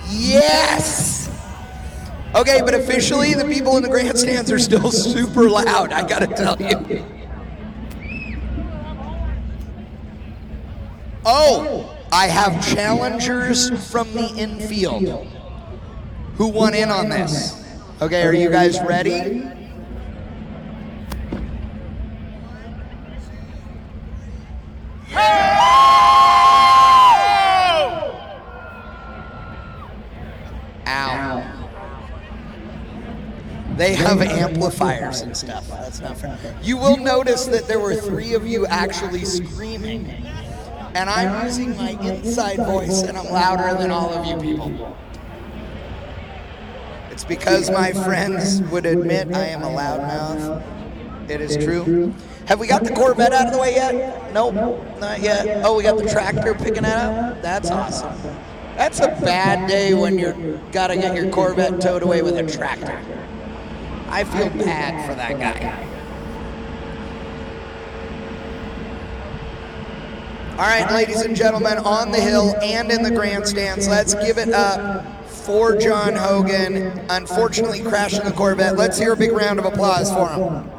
Yes! Okay, but officially the people in the grandstands are still super loud, I gotta tell you. Oh, I have challengers from the infield who want in on this. Okay, are you guys ready? Ow. They have amplifiers and stuff. That's not fair. You will notice that there were 3 of you actually screaming. And I'm using my inside voice and I'm louder than all of you people. It's because my friends would admit I am a loudmouth. It is true. Have we got the Corvette out of the way yet? Nope, not yet. Oh, we got the tractor picking it up? That's awesome. That's a bad day when you gotta get your Corvette towed away with a tractor. I feel bad for that guy. All right, ladies and gentlemen, on the hill and in the grandstands, let's give it up for John Hogan, unfortunately crashing the Corvette. Let's hear a big round of applause for him.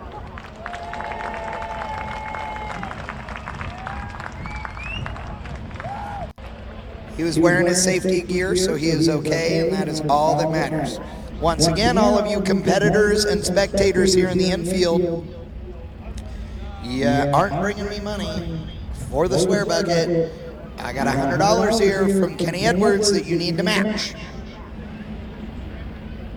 He was wearing his safety gear, so he is okay, and that is all that matters. Once again, all of you competitors and spectators here in the infield, you aren't bringing me money for the swear bucket. I got $100 here from Kenny Edwards that you need to match.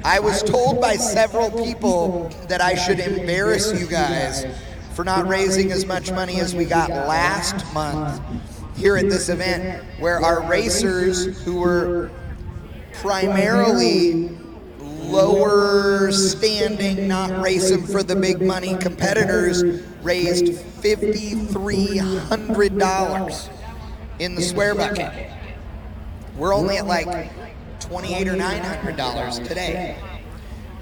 I was told by several people that I should embarrass you guys for not raising as much money as we got last month here at this event, where our racers, who were primarily lower standing, not racing for the big money competitors, raised $5,300 in the swear bucket. We're only at like $2,800 or $900 today.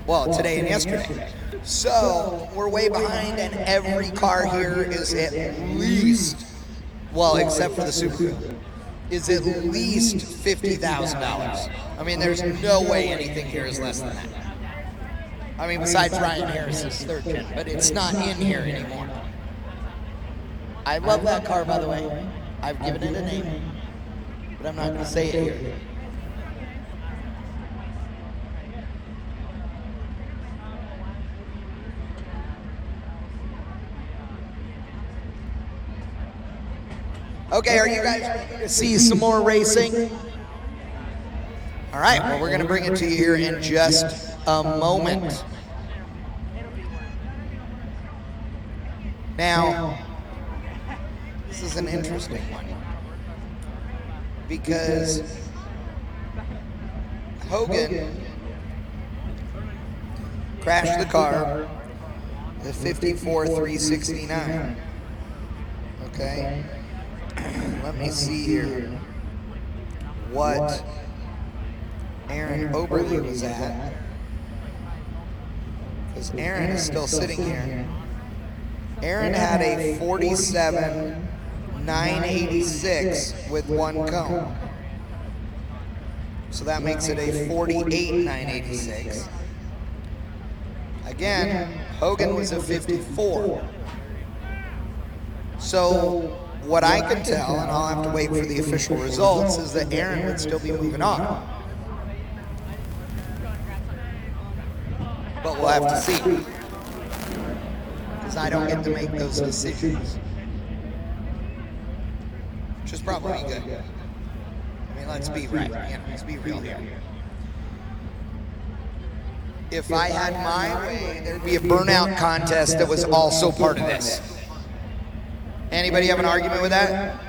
Well, today and yesterday. So we're way behind, and every car here is at least, well, except for the Subaru, is at least $50,000. I mean, there's no way anything here is less than that. I mean, besides Ryan Harris's 3rd gen, but it's not in here anymore. I love that car, by the way. I've given it a name, but I'm not going to say it here. Okay, are you guys ready to see some more racing? All right, well, we're going to bring it to you here in just a moment. Now, this is an interesting one. because Hogan crashed the car, the 54-369. Okay, let me see here what Aaron Oberle was at, because Aaron is still sitting here. Aaron had a 47-986 with one cone. So that makes it a 48-986. Again, Hogan was a 54. So what I can tell, and I'll have to wait for the official results, is that Aaron would still be moving on. But we'll have to see, because I don't get to make those decisions, which is probably good. I mean, let's be right, let's be real here. If I had my way, there'd be a burnout contest that was also part of this. Anybody have an argument with that?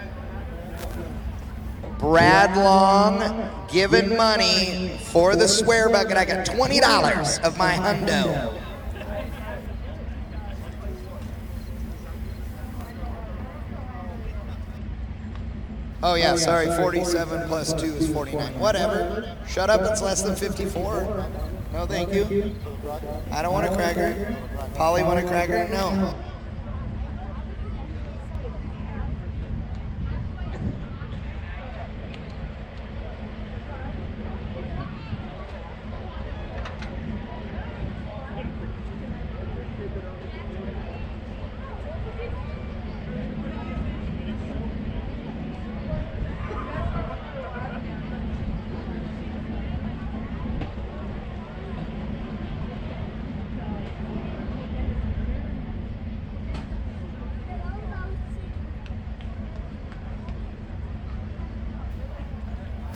Brad Long giving money for the swear bucket. I got $20 of my hundo. Oh yeah, sorry, 47 plus 2 is 49. Whatever. Shut up, it's less than 54. No, thank you. I don't want a cracker. Polly want a cracker? No.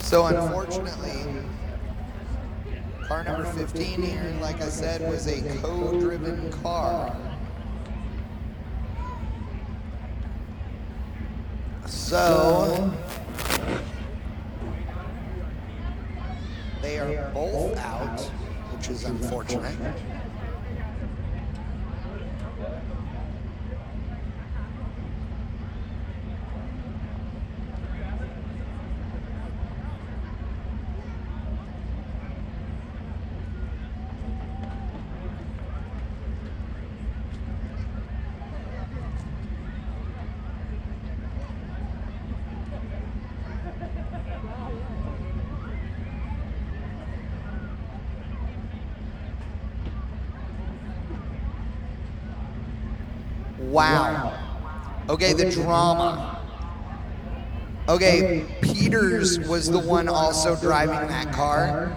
So unfortunately, car number 15 here, like I said, was a co-driven car. So they are both out, which is unfortunate. Wow. Okay, the drama. Okay, Peters was the one also driving that car.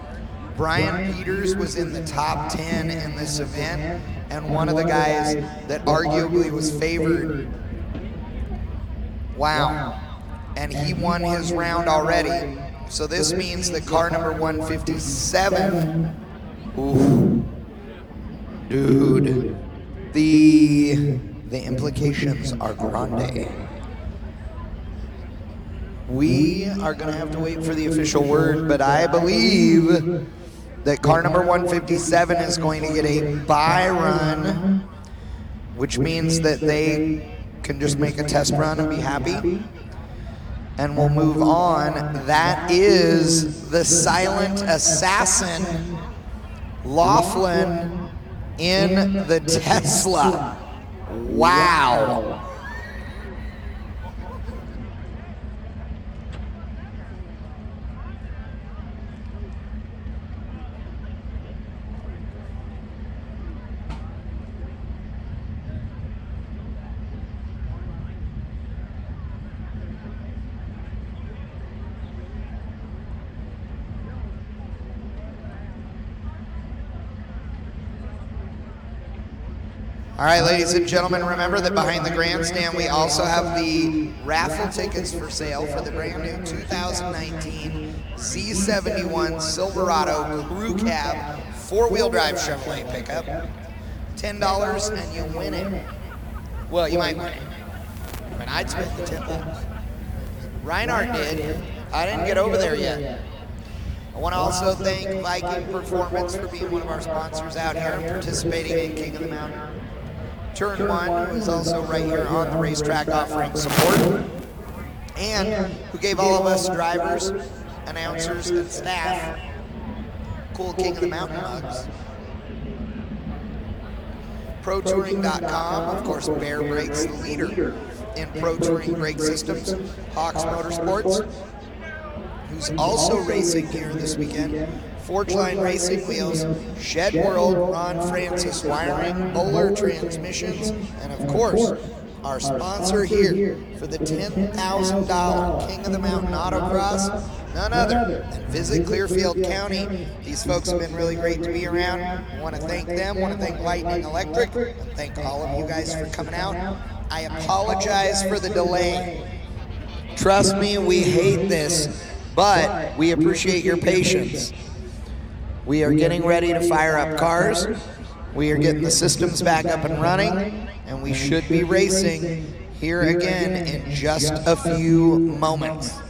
Brian Peters was in the top 10 in this event, and one of the guys that arguably was favored. Wow. And he won his round already. So this means that car number 157, ooh, dude, the implications are grande. We are gonna have to wait for the official word, but I believe that car number 157 is going to get a bye run, which means that they can just make a test run and be happy. And we'll move on. That is the silent assassin, Laughlin, in the Tesla. Wow. All right, ladies and gentlemen, remember that behind the grandstand, we also have the raffle tickets for sale for the brand new 2019 Z71 Silverado Crew Cab 4-wheel drive Chevrolet pickup. $10 and you win it. Well, you might win it. But I'd spend the $10. Reinhardt did. I didn't get over there yet. I want to also thank Viking Performance for being one of our sponsors out here and participating in King of the Mountain. Turn 1, who is also right here on the racetrack offering support, and who gave all of us drivers, announcers, and staff cool King of the Mountain mugs. ProTouring.com, of course, Bear Brakes, the leader in Pro Touring brake systems. Hawks Motorsports, who's also racing here this weekend. Forgeline Racing Wheels, Shed World, Ron Francis Wiring, Bowler Transmissions, and of course, our sponsor here for the $10,000 King of the Mountain Autocross, none other than Visit Clearfield County. These folks have been really great to be around. I want to thank them, want to thank Lightning Electric, and thank all of you guys for coming out. I apologize for the delay. Trust me, we hate this, but we appreciate your patience. We are getting ready to fire up cars. We are getting the systems back up and running, and we should be racing here again in just a few moments.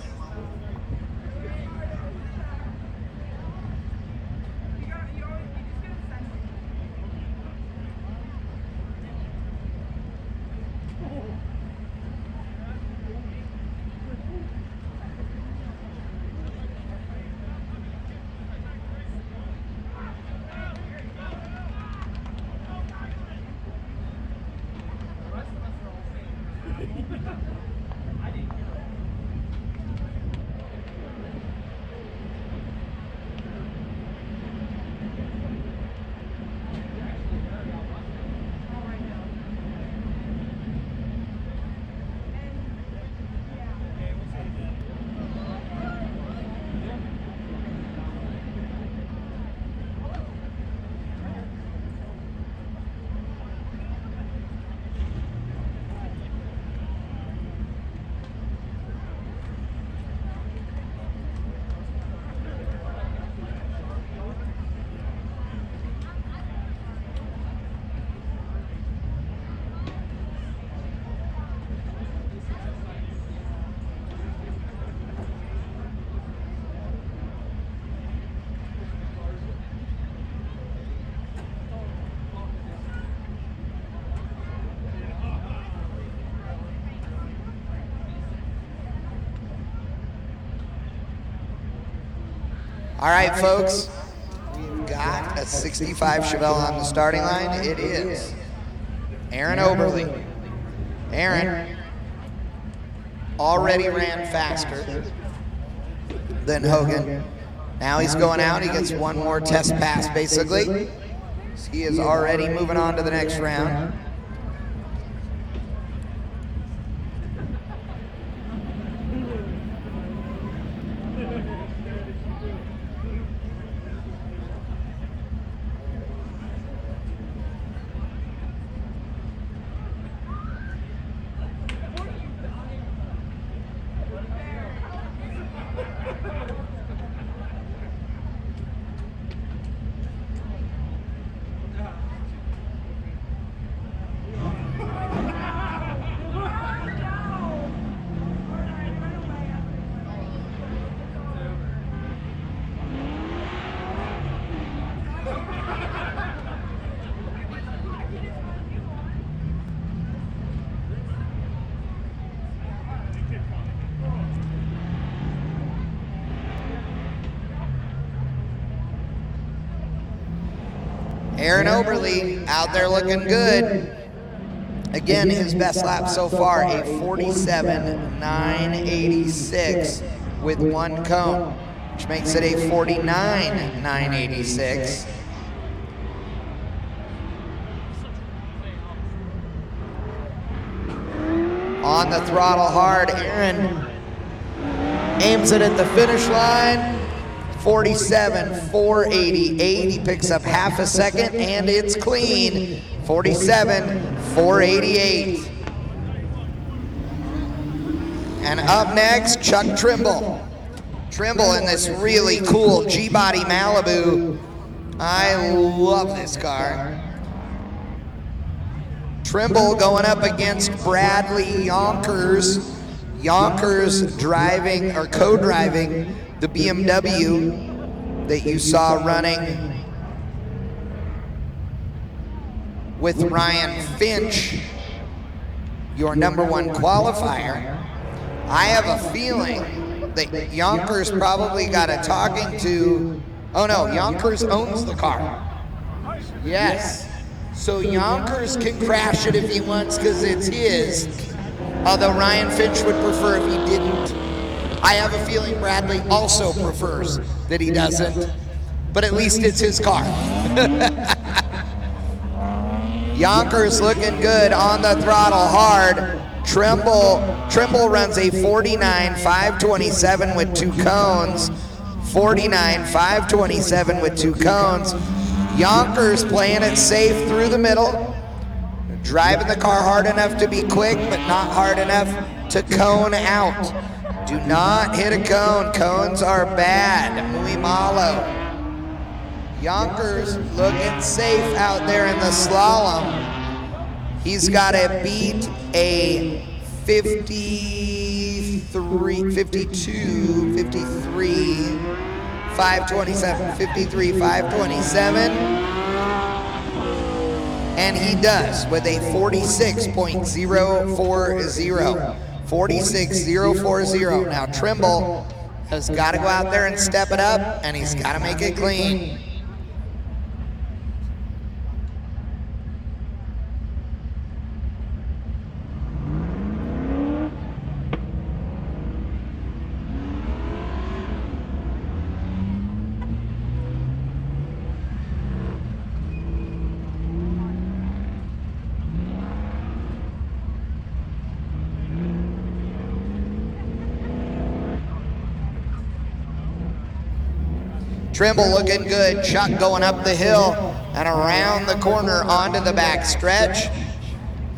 All right, folks, we've got a 65 Chevelle on the starting line. It is Aaron Oberle. Aaron already ran faster than Hogan. Now he's going out. He gets one more test pass, basically. He is already moving on to the next round. Aaron Oberle out there looking good. Again, his best lap so far, a 47.986 with one cone, which makes it a 49.986. On the throttle hard, Aaron aims it at the finish line. 47.488. He picks up half a second, and it's clean. 47.488. And up next, Chuck Trimble. Trimble in this really cool G-Body Malibu. I love this car. Trimble going up against Bradley Yonkers. Yonkers driving or co-driving the BMW that you saw running with Ryan Finch, your #1 qualifier. I have a feeling that Yonkers probably got a talking to. Oh no, Yonkers owns the car. Yes. So Yonkers can crash it if he wants because it's his. Although Ryan Finch would prefer if he didn't. I have a feeling Bradley also prefers that he doesn't, but at least it's his car. Yonkers looking good on the throttle hard. Trimble runs a 49.527 with 2 cones. 49.527 with 2 cones. Yonkers playing it safe through the middle, driving the car hard enough to be quick, but not hard enough to cone out. Do not hit a cone. Cones are bad. Muy malo. Yonkers looking safe out there in the slalom. He's got to beat a 53, 527, and he does with a 46.040. 46.040. Now Trimble has got to go out there and step it up, and he's got to make it clean. Trimble looking good. Chuck going up the hill and around the corner onto the back stretch.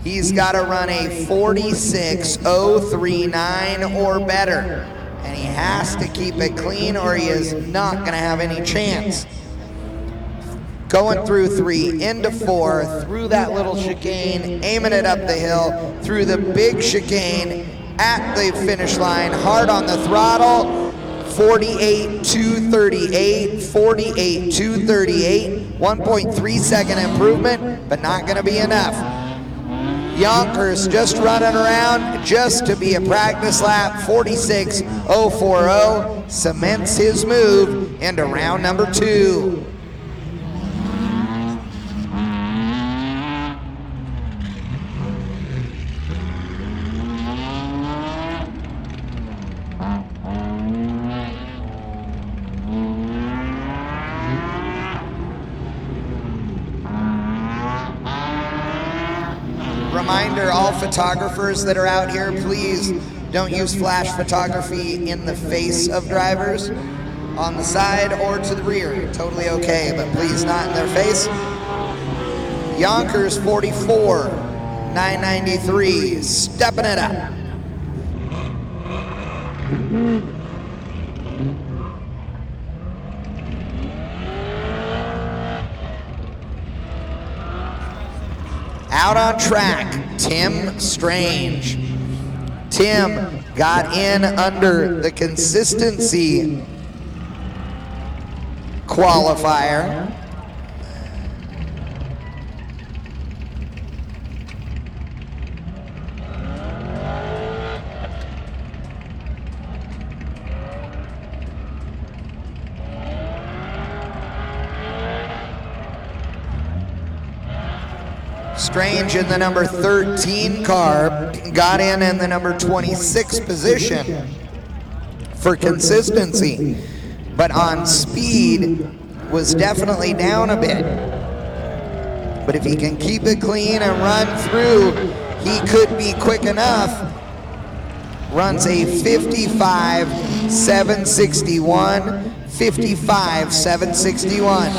He's got to run a 46.039 or better. And he has to keep it clean or he is not going to have any chance. Going through 3, into 4, through that little chicane, aiming it up the hill, through the big chicane, at the finish line, hard on the throttle. 48.238, 48.238, 1.3 second improvement, but not going to be enough. Yonkers just running around just to be a practice lap. 46.040 cements his move into round number 2. Reminder, all photographers that are out here, please don't use flash photography in the face of drivers, on the side or to the rear. Totally okay, but please not in their face. Yonkers 44.993, stepping it up. Out on track, Tim Strange. Tim got in under the consistency qualifier. Strange in the number 13 car, got in the number 26 position for consistency, but on speed was definitely down a bit. But if he can keep it clean and run through, he could be quick enough. Runs a 55.761, 55.761.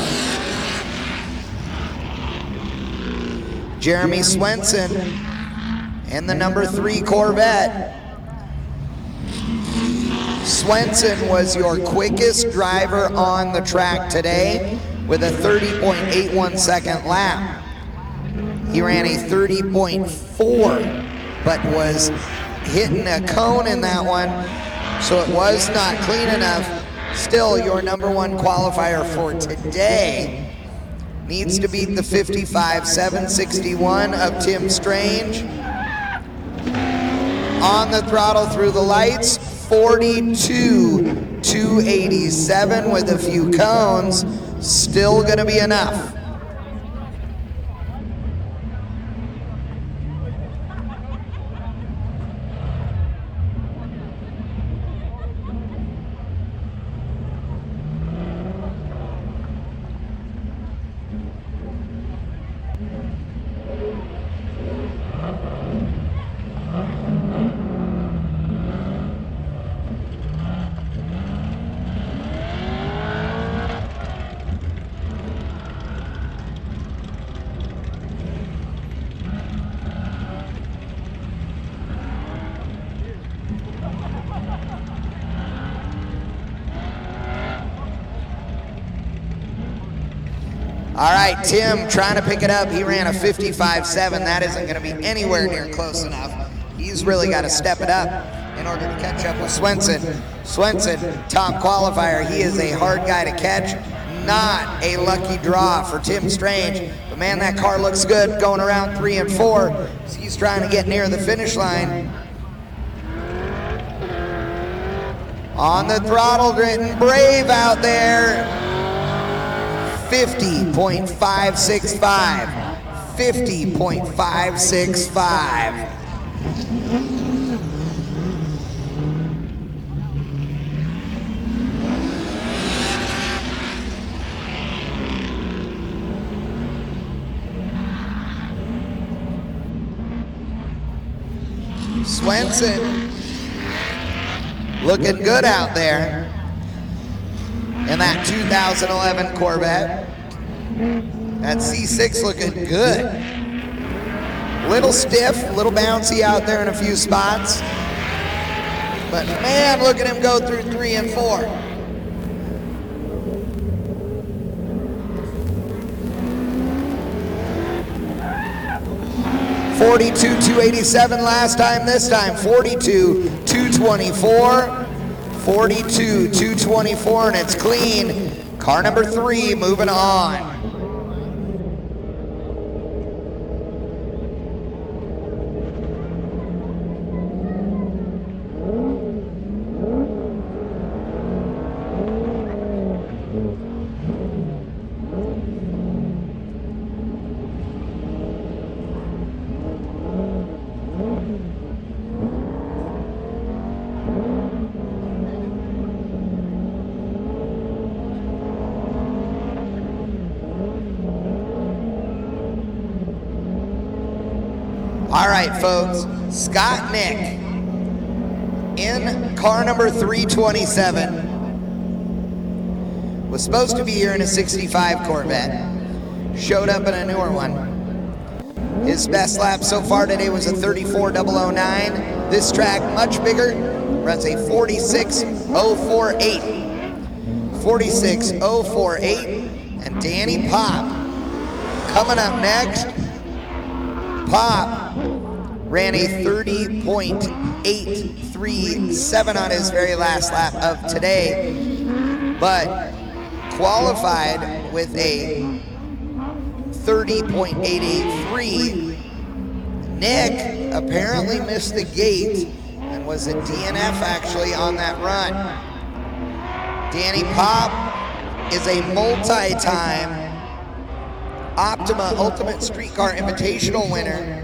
Jeremy Swenson in the number 3 Corvette. Swenson was your quickest driver on the track today with a 30.81 second lap. He ran a 30.4, but was hitting a cone in that one, so it was not clean enough. Still, your #1 qualifier for today needs to beat the 55.761 of Tim Strange. On the throttle through the lights, 42.287 with a few cones. Still gonna be enough. All right, Tim trying to pick it up. He ran a 55.7. That isn't going to be anywhere near close enough. He's really got to step it up in order to catch up with Swenson. Swenson, top qualifier. He is a hard guy to catch. Not a lucky draw for Tim Strange. But man, that car looks good going around 3 and 4. So he's trying to get near the finish line. On the throttle, getting brave out there. 50.565. 50.565. Swenson looking good out there in that 2011 Corvette. That C6 looking good. Little stiff, little bouncy out there in a few spots. But man, look at him go through 3 and 4. .42.287 last time, this time 42.224. 42.224, and it's clean. Car number 3 moving on. All right, folks, Scott Nick in car number 327 was supposed to be here in a 65 Corvette, showed up in a newer one. His best lap so far today was a 34.009. This track, much bigger, runs a 46.048. 46.048, and Danny Pop coming up next. Pop ran a 30.837 on his very last lap of today, but qualified with a 30.883. Nick apparently missed the gate and was a DNF actually on that run. Danny Pop is a multi-time Optima Ultimate Streetcar Invitational winner.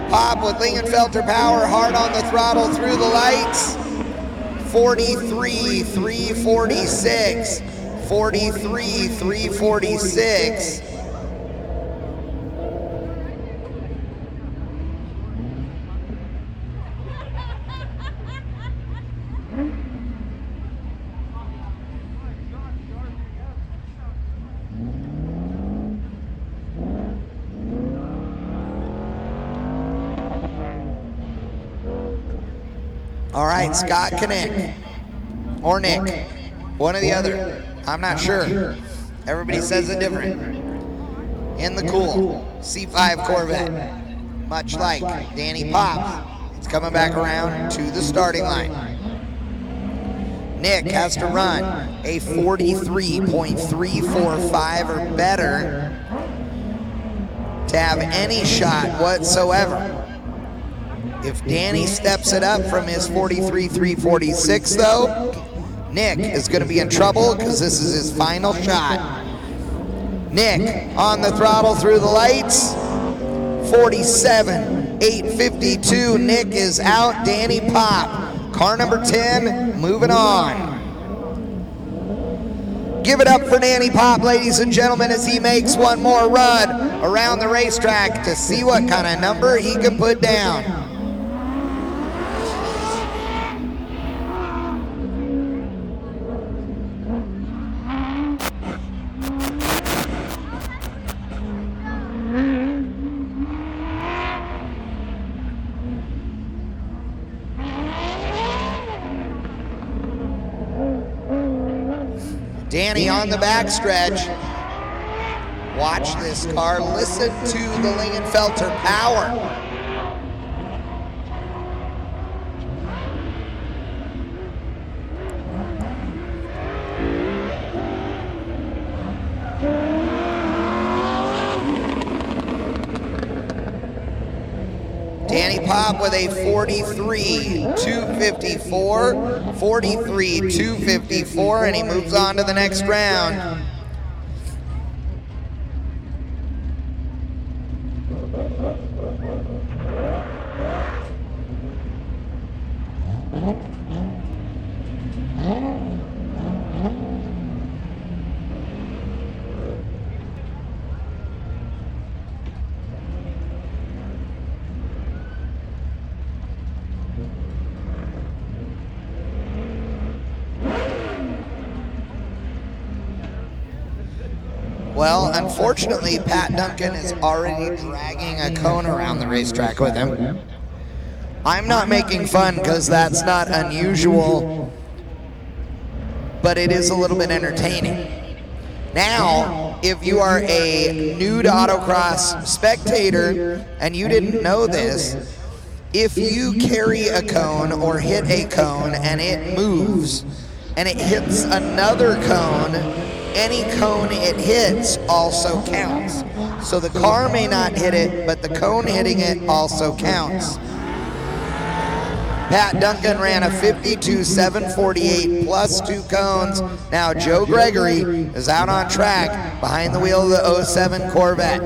Pop with Lingenfelter power, hard on the throttle through the lights. 43.346. 43.346. All right, Scott Knick, or Nick, one or the other, I'm not sure. Everybody says it different. In the cool C5 Corvette. much like Danny Pop. It's coming back around to the starting line. Nick has to run a 43.345 or better to have any shot whatsoever. If Danny steps it up from his 43.346 though, Nick is going to be in trouble because this is his final shot. Nick on the throttle through the lights, 47.852. Nick is out. Danny Pop, car number 10, moving on. Give it up for Danny Pop, ladies and gentlemen, as he makes one more run around the racetrack to see what kind of number he can put down. Danny on the backstretch. Watch this car. Listen to the Lingenfelter power. Danny Pop with a 43.254, 43.254, and he moves on to the next round. Well, unfortunately, Pat Duncan is already dragging a cone around the racetrack with him. I'm not making fun because that's not unusual, but it is a little bit entertaining. Now, if you are a new to autocross spectator and you didn't know this, if you carry a cone or hit a cone and it moves and it hits another cone, any cone it hits also counts. So the car may not hit it, but the cone hitting it also counts. Pat Duncan ran a 52.748 plus 2 cones. Now Joe Gregory is out on track behind the wheel of the 07 Corvette.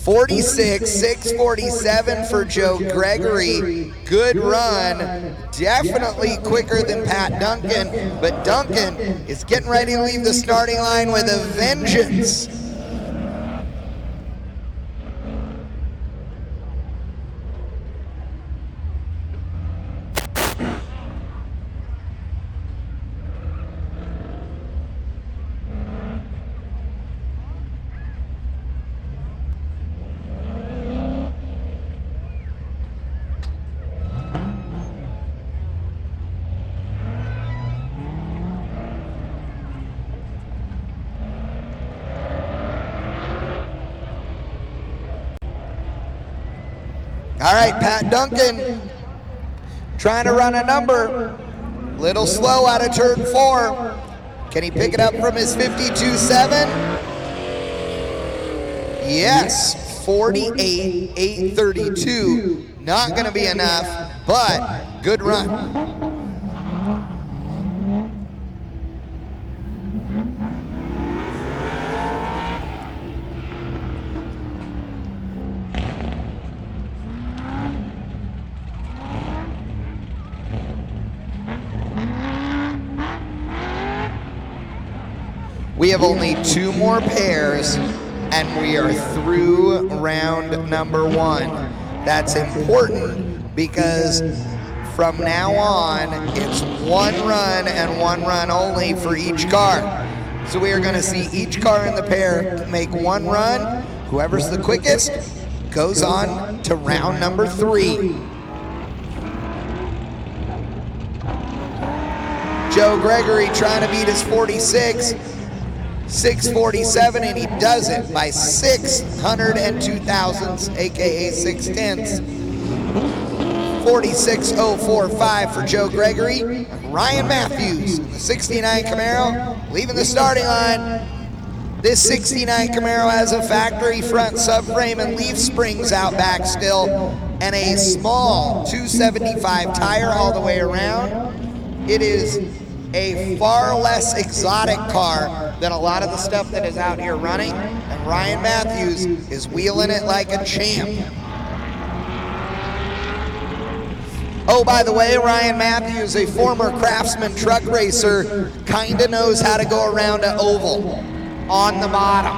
.46.647 for Joe Gregory. Good run. Definitely quicker than Pat Duncan, but Duncan is getting ready to leave the starting line with a vengeance. All right, Pat Duncan trying to run a number. Little slow out of turn 4. Can he pick it up from his 52.7? Yes, 48.832. Not going to be enough, but good run. We have only 2 more pairs, and we are through round number 1. That's important because from now on, it's 1 run and 1 run only for each car. So we are going to see each car in the pair make 1 run. Whoever's the quickest goes on to round number 3. Joe Gregory trying to beat his 46, 647, and he does it by 602 thousandths, aka 6/10. 46.045 for Joe Gregory. Ryan Matthews, the 69 Camaro, leaving the starting line. This 69 Camaro has a factory front subframe and leaf springs out back still, and a small 275 tire all the way around. It is a far less exotic car than a lot of the stuff that is out here running, and Ryan Matthews is wheeling it like a champ. Oh, by the way, Ryan Matthews, a former Craftsman truck racer, kinda knows how to go around an oval on the bottom.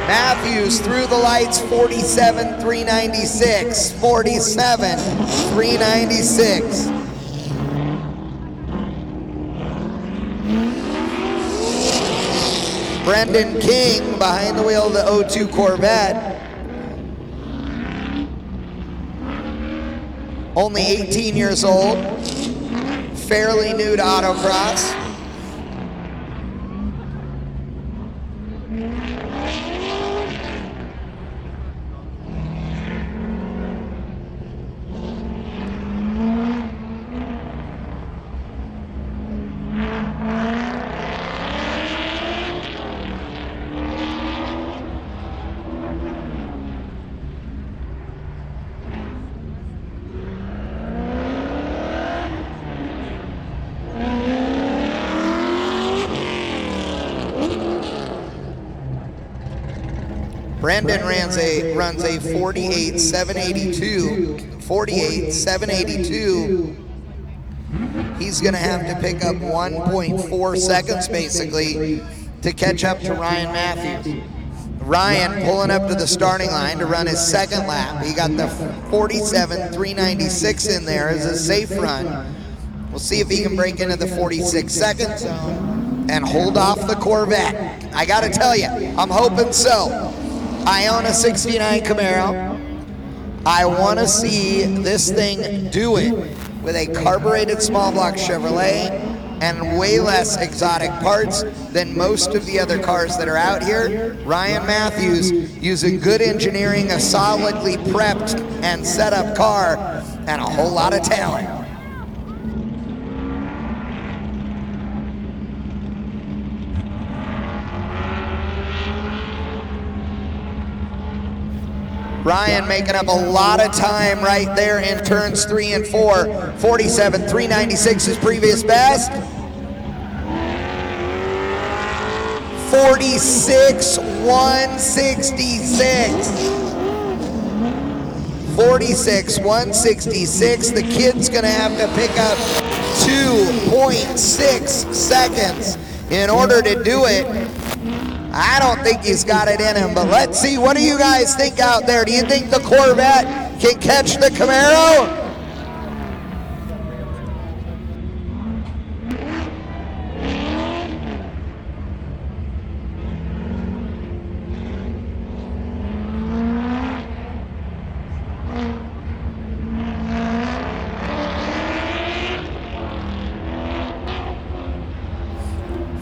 Matthews through the lights, 47.396, 47.396. Brendan King behind the wheel of the 02 Corvette. Only 18 years old, fairly new to autocross. Brendan runs a 48.782. 48.782. He's going to have to pick up 1.4 seconds basically to catch up to Ryan Matthews. Ryan pulling up to the starting line to run his second lap. He got the 47.396 in there as a safe run. We'll see if he can break into the 46-second zone and hold off the Corvette. I got to tell you, I'm hoping so. I own a 69 Camaro. I want to see this thing do it with a carbureted small block Chevrolet and way less exotic parts than most of the other cars that are out here. Ryan Matthews using good engineering, a solidly prepped and set up car, and a whole lot of talent. Ryan making up a lot of time right there in turns 3 and 4. 47.396 his previous best. 46.166. 46.166. The kid's gonna have to pick up 2.6 seconds in order to do it. I don't think he's got it in him, but let's see. What do you guys think out there? Do you think the Corvette can catch the Camaro?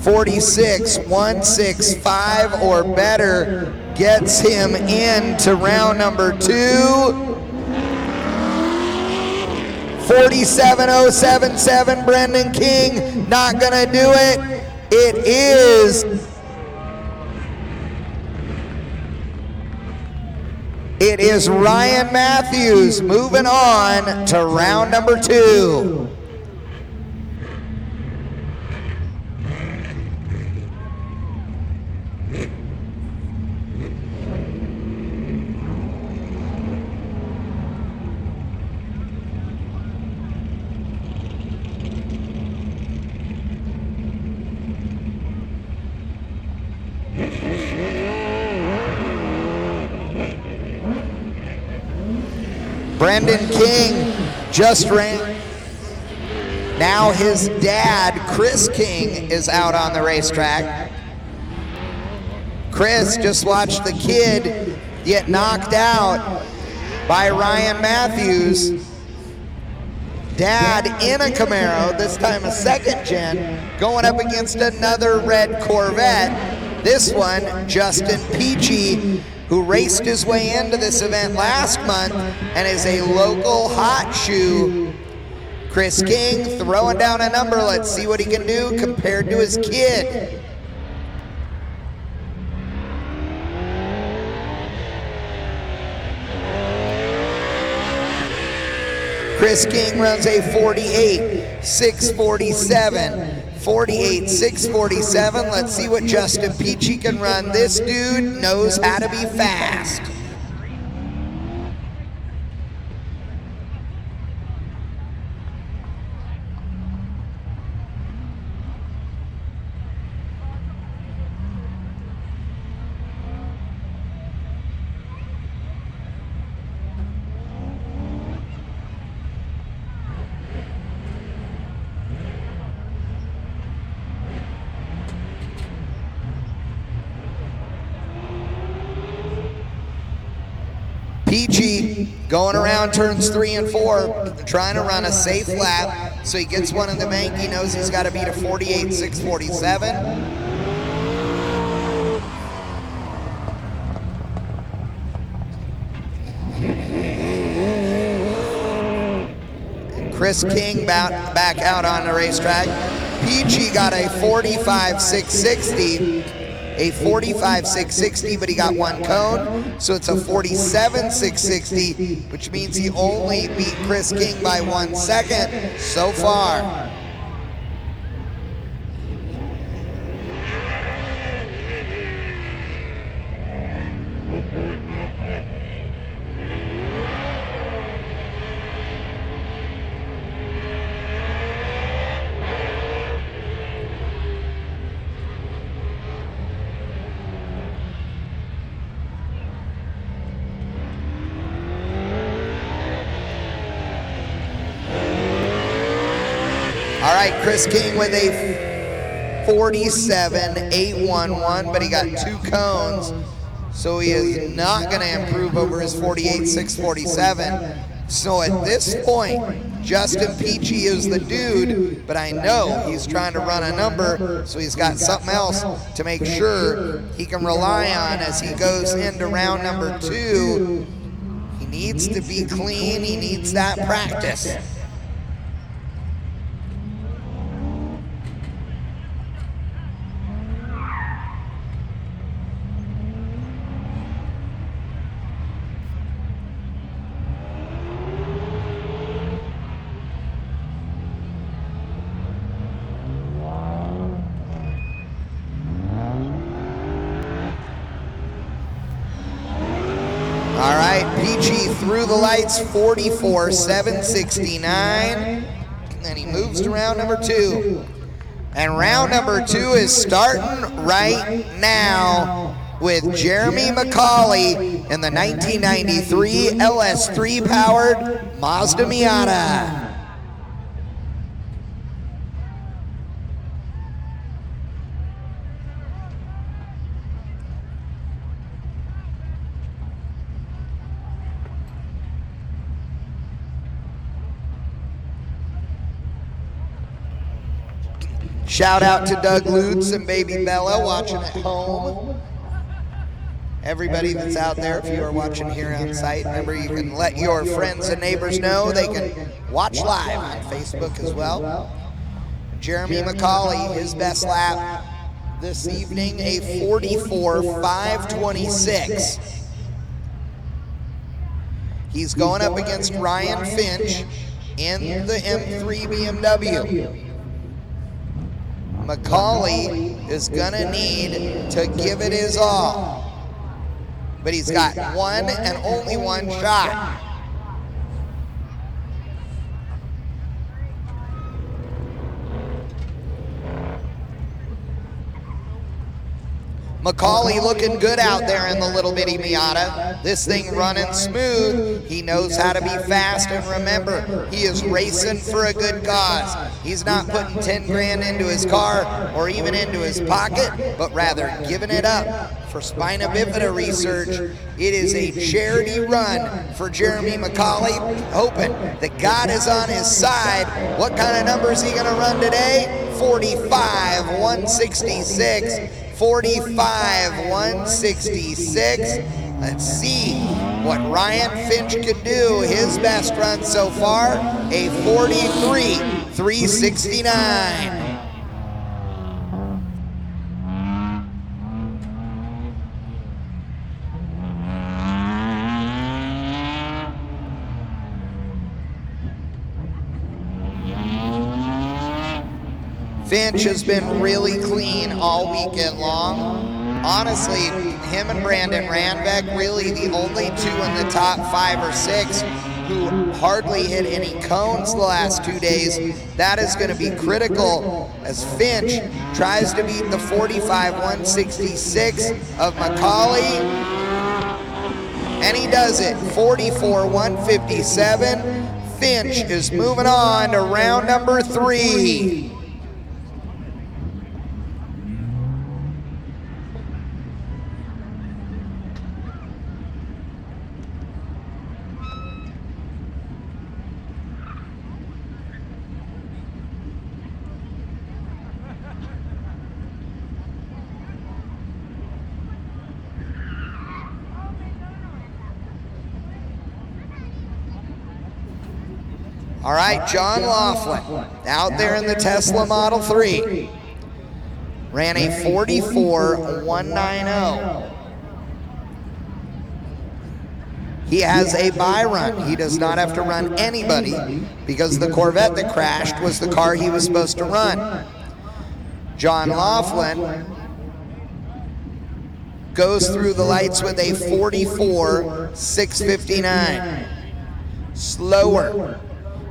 .46.165 or better gets him into round number 2. 47.077, Brendan King, not gonna do it. It is Ryan Matthews moving on to round number 2. Brendan King just ran. Now his dad, Chris King, is out on the racetrack. Chris just watched the kid get knocked out by Ryan Matthews. Dad in a Camaro, this time a second gen, going up against another red Corvette. This one, Justin Peachy, who raced his way into this event last month and is a local hot shoe. Chris King throwing down a number. Let's see what he can do compared to his kid. Chris King runs a 48.647. 48.647. Let's see what Justin Peachy can run. This dude knows how to be fast. Peachy going around turns 3 and 4, trying to run a safe lap so he gets one in the bank. He knows he's got to beat a 48.647. Chris King back out on the racetrack. Peachy got a 45.660. A 45.660, but he got one cone, so it's a 47.660, which means he only beat Chris King by 1 second so far. All right, Chris King with a 47.811, but he got 2 cones, so he is not going to improve over his 48.647. So at this point, Justin Peachy is the dude, but I know he's trying to run a number, so he's got something else to make sure he can rely on as he goes into round number 2. He needs to be clean. He needs that practice. All right, Peachy through the lights, 44.769. And then he moves to round number 2. And round number 2 is starting right now with Jeremy McCauley in the 1993 LS3 powered Mazda Miata. Shout out to Doug Lutz and baby Bella watching at home. Everybody that's out there, if you are watching here on site, remember you can let your friends and neighbors know. They can watch live on Facebook as well. Jeremy McCauley, his best lap this evening, a 44.526. He's going up against Ryan Finch in the M3 BMW. McCauley is gonna need to give it his all, but he's got one and only one shot. Macaulay looking good out there in the little bitty Miata. This thing running smooth. He knows how to be fast, and remember, he is racing for a good cause. He's not putting 10 grand into his car or even into his pocket, but rather giving it up for spina bifida research. It is a charity run for Jeremy Macaulay, hoping that God is on his side. What kind of number is he gonna run today? 45,166. 45,166. Let's see what Ryan Finch could do. His best run so far, a 43,369. Finch has been really clean all weekend long. Honestly, him and Brandon Randbeck, really the only two in the top 5 or 6 who hardly hit any cones the last 2 days. That is going to be critical as Finch tries to beat the 45,166 of Macaulay. And he does it, 44,157. Finch is moving on to round number 3. All right, John Laughlin out there in the Tesla Model 3. Ran a 44,190. He has a bye run. He does not have to run anybody because the Corvette that crashed was the car he was supposed to run. John Laughlin goes through the lights with a 44,659. Slower.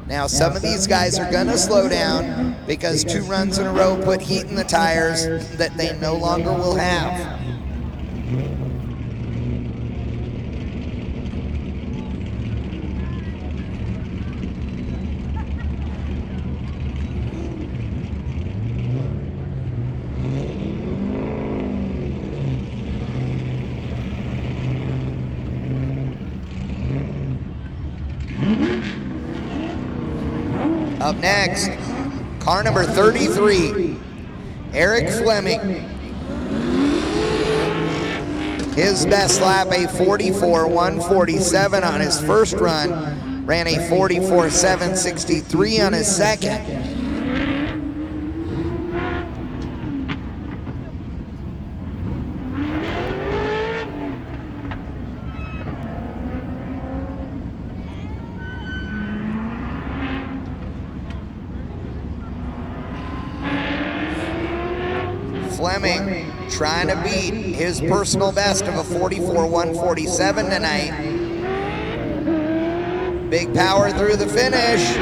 Now, some of these guys are going to slow down because 2 runs in a row put heat in the tires that they no longer will have. Up next, car number 33, Eric Fleming. His best lap, a 44,147 on his first run, ran a 44,763 on his second. Fleming trying to beat his personal best of a 44,147 tonight. Big power through the finish.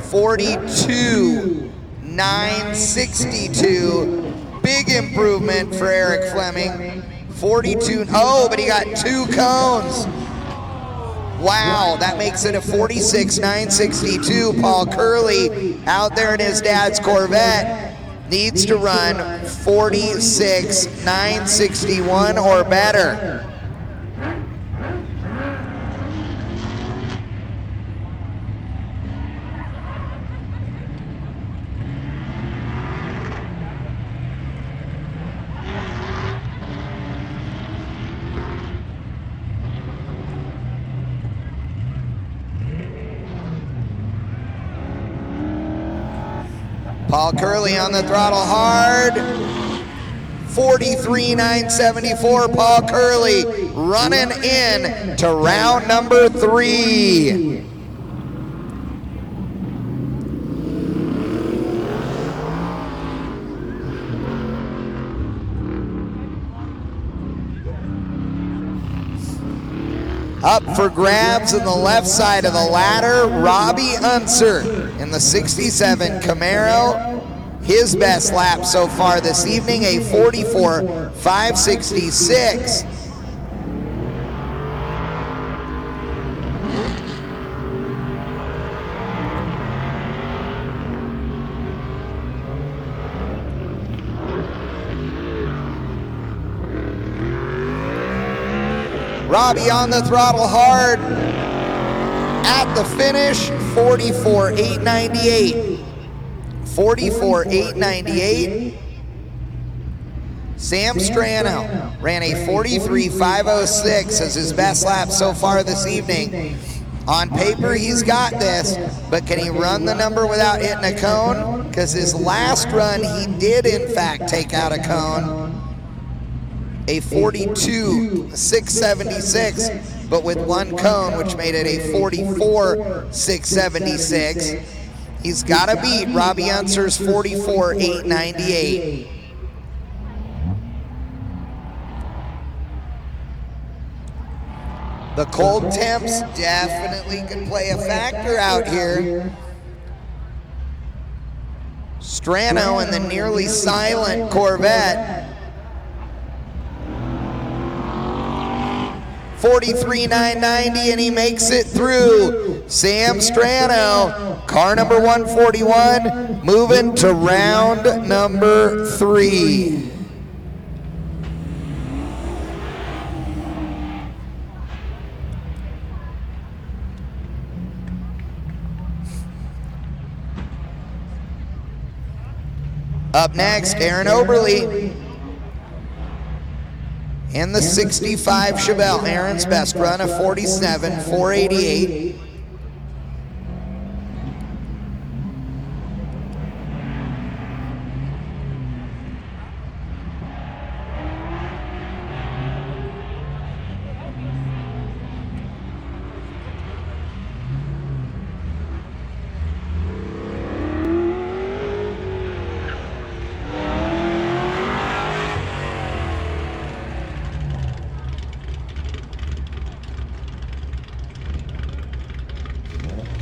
42,962. Big improvement for Eric Fleming. 42, oh, but he got 2 cones. Wow, that makes it a 46,962. Paul Curley out there in his dad's Corvette needs to run 46,961 or better. Paul Curley on the throttle hard. 43,974. Paul Curley running in to round number 3. Up for grabs on the left side of the ladder, Robbie Unser in the 67 Camaro. his best lap so far this evening, a 44.566. Robbie on the throttle hard at the finish, 44.898. 44.898. Sam Strano ran a 43.506 as his best lap so far this evening. On paper, he's got this, but can he run the number without hitting a cone? Because his last run, he did in fact take out a cone. A 42.676, but with one cone, which made it a 44.676. He's got to beat Robbie Unser's 44.898. The cold temps definitely could play a factor out here. Strano and the nearly silent Corvette. 43.990, and he makes it through. Sam Strano, car number 141, moving to round number 3. Up next, Aaron Oberle in the 65 Chevelle. Aaron's best run of 47.488.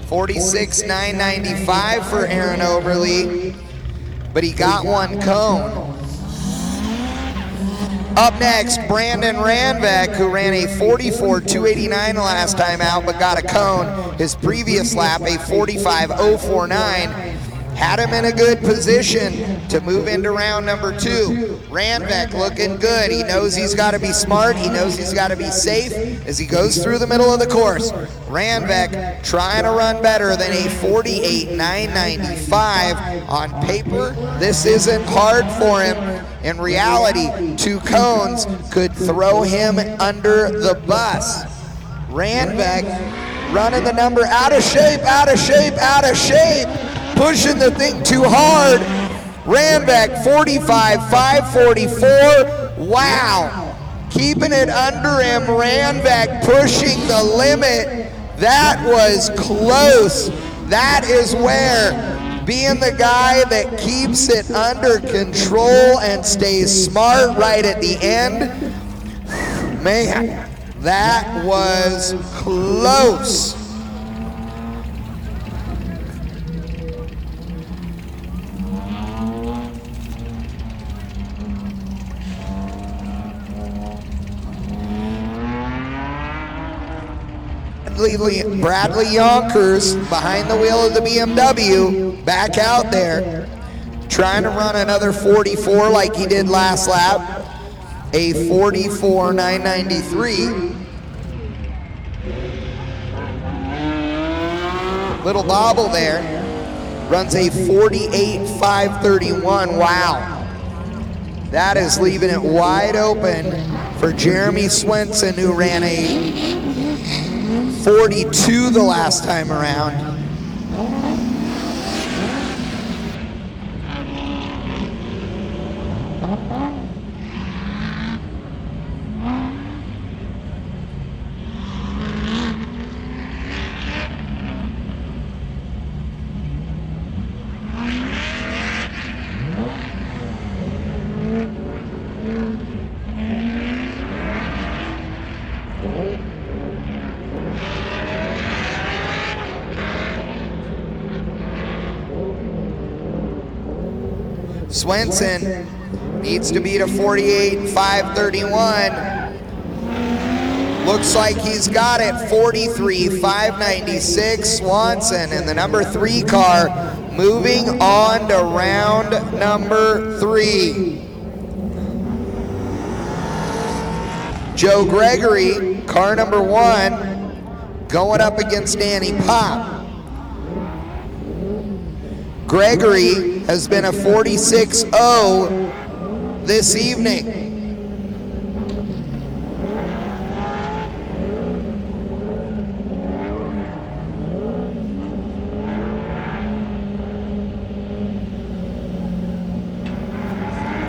$46,995 for Aaron Oberle, but he got one cone. Up next, Brandon Randbeck, who ran a 44.289 last time out, but got a cone. His previous lap, a 45.049, had him in a good position to move into round number 2. Randbeck looking good. He knows he's got to be smart. He knows he's got to be safe as he goes through the middle of the course. Randbeck trying to run better than a 48.995. On paper, this isn't hard for him. In reality, 2 cones could throw him under the bus. Randbeck running the number out of shape, out of shape, out of shape. Pushing the thing too hard. Randbeck 45.544. Wow. Keeping it under him. Randbeck pushing the limit. That was close. That is where being the guy that keeps it under control and stays smart right at the end. Man, that was close. Bradley Yonkers behind the wheel of the BMW, back out there, trying to run another 44 like he did last lap, a 44.993. Little bobble there, runs a 48.531. Wow. That is leaving it wide open for Jeremy Swenson, who ran a 42 the last time around. Swenson needs to beat a 48.531. Looks like he's got it, 43.596. Swanson in the number 3 car, moving on to round number 3. Joe Gregory, car number 1, going up against Danny Pop. Gregory has been a 46.0 this evening.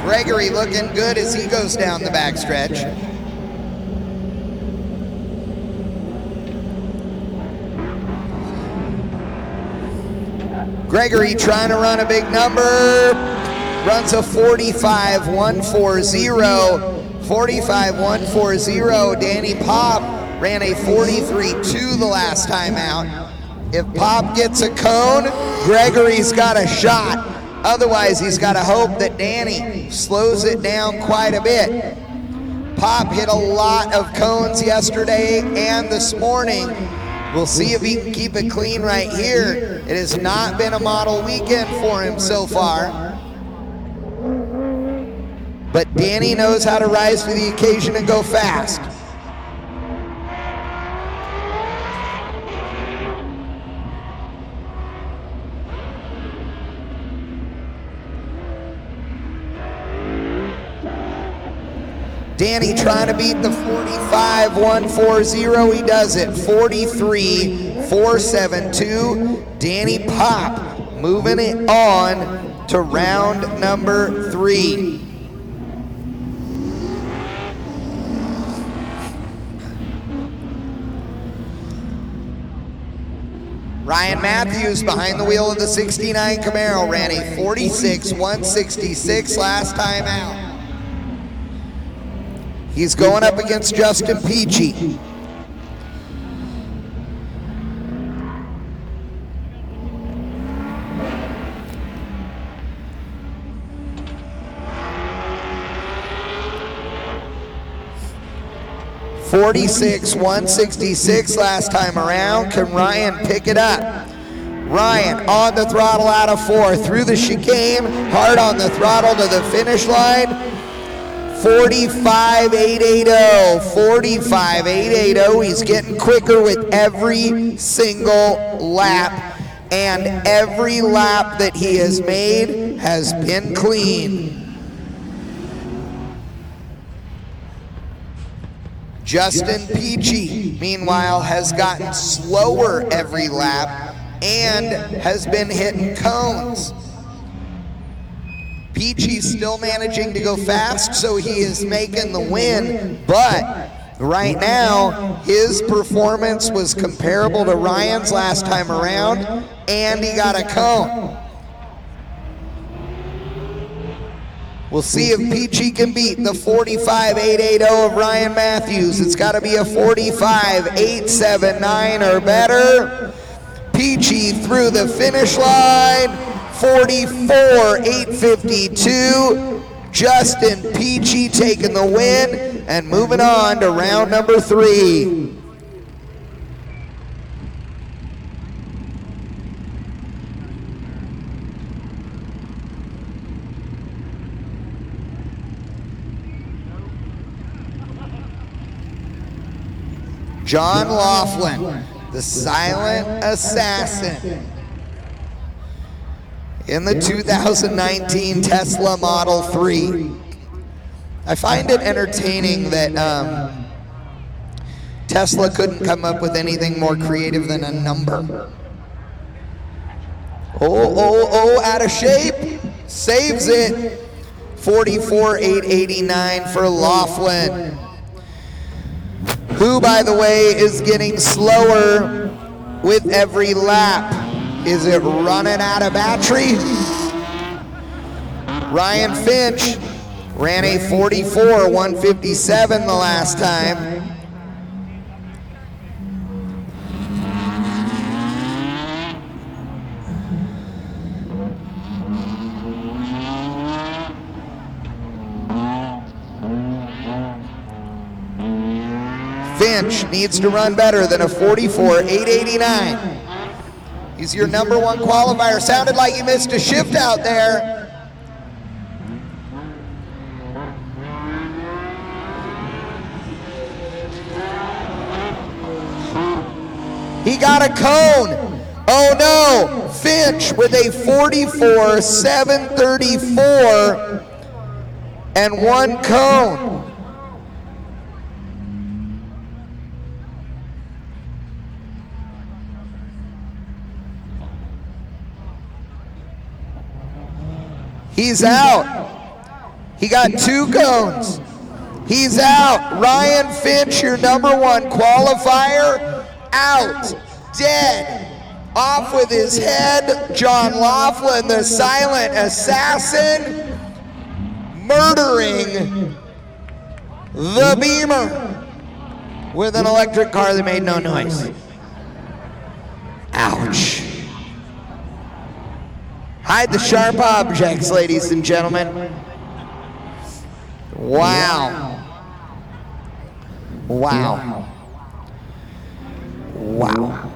Gregory looking good as he goes down the backstretch. Gregory trying to run a big number, runs a 45.140. 45.140. Danny Pop ran a 43.2 the last time out. If Pop gets a cone, Gregory's got a shot. Otherwise, he's got to hope that Danny slows it down quite a bit. Pop hit a lot of cones yesterday and this morning. We'll see if he can keep it clean right here. It has not been a model weekend for him so far. But Danny knows how to rise to the occasion and go fast. Danny trying to beat the 45.140. He does it. 43.472. Danny Pop moving it on to round number 3. Ryan Matthews behind the wheel of the 69 Camaro ran a 46.166 last time out. He's going up against Justin Peachy. $46.166 last time around. Can Ryan pick it up? Ryan on the throttle out of 4 through the chicane, hard on the throttle to the finish line. 45.880, 45.880. He's getting quicker with every single lap, and every lap that he has made has been clean. Justin Peachy, meanwhile, has gotten slower every lap and has been hitting cones. Peachy's still managing to go fast, so he is making the win, but right now, his performance was comparable to Ryan's last time around, and he got a cone. We'll see if Peachy can beat the 45.880 of Ryan Matthews. It's got to be a 45.879 or better. Peachy through the finish line. 44.852. Justin Peachy taking the win and moving on to round number 3. John Laughlin, the silent assassin, in the 2019 Tesla Model 3. I find it entertaining that Tesla couldn't come up with anything more creative than a number. Oh, out of shape, saves it. 44.889 for Laughlin, who, by the way, is getting slower with every lap. Is it running out of battery? Ryan Finch ran a 44.157 the last time. Finch needs to run better than a 44.889. He's your number one qualifier. Sounded like you missed a shift out there. He got a cone. Oh no, Finch with a 44.734 and one cone. He's out. He got two cones. He's out. Ryan Finch, your number one qualifier, out. Dead. Off with his head. John Laughlin, the silent assassin, murdering the Beamer with an electric car that made no noise. Ouch. Hide the sharp objects, ladies and gentlemen. Wow. Wow. Wow.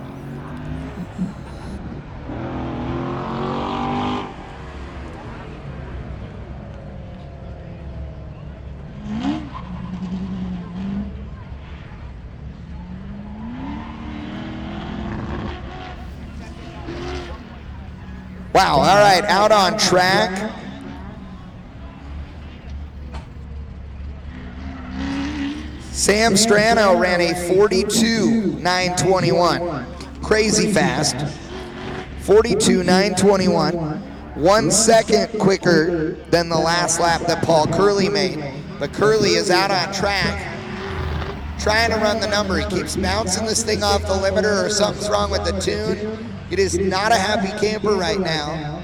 Wow, all right, out on track. Sam Strano ran a 42.921. Crazy fast. 42.921. 1 second quicker than the last lap that Paul Curley made. But Curley is out on track, trying to run the number. He keeps bouncing this thing off the limiter, or something's wrong with the tune. It is not a happy camper right now.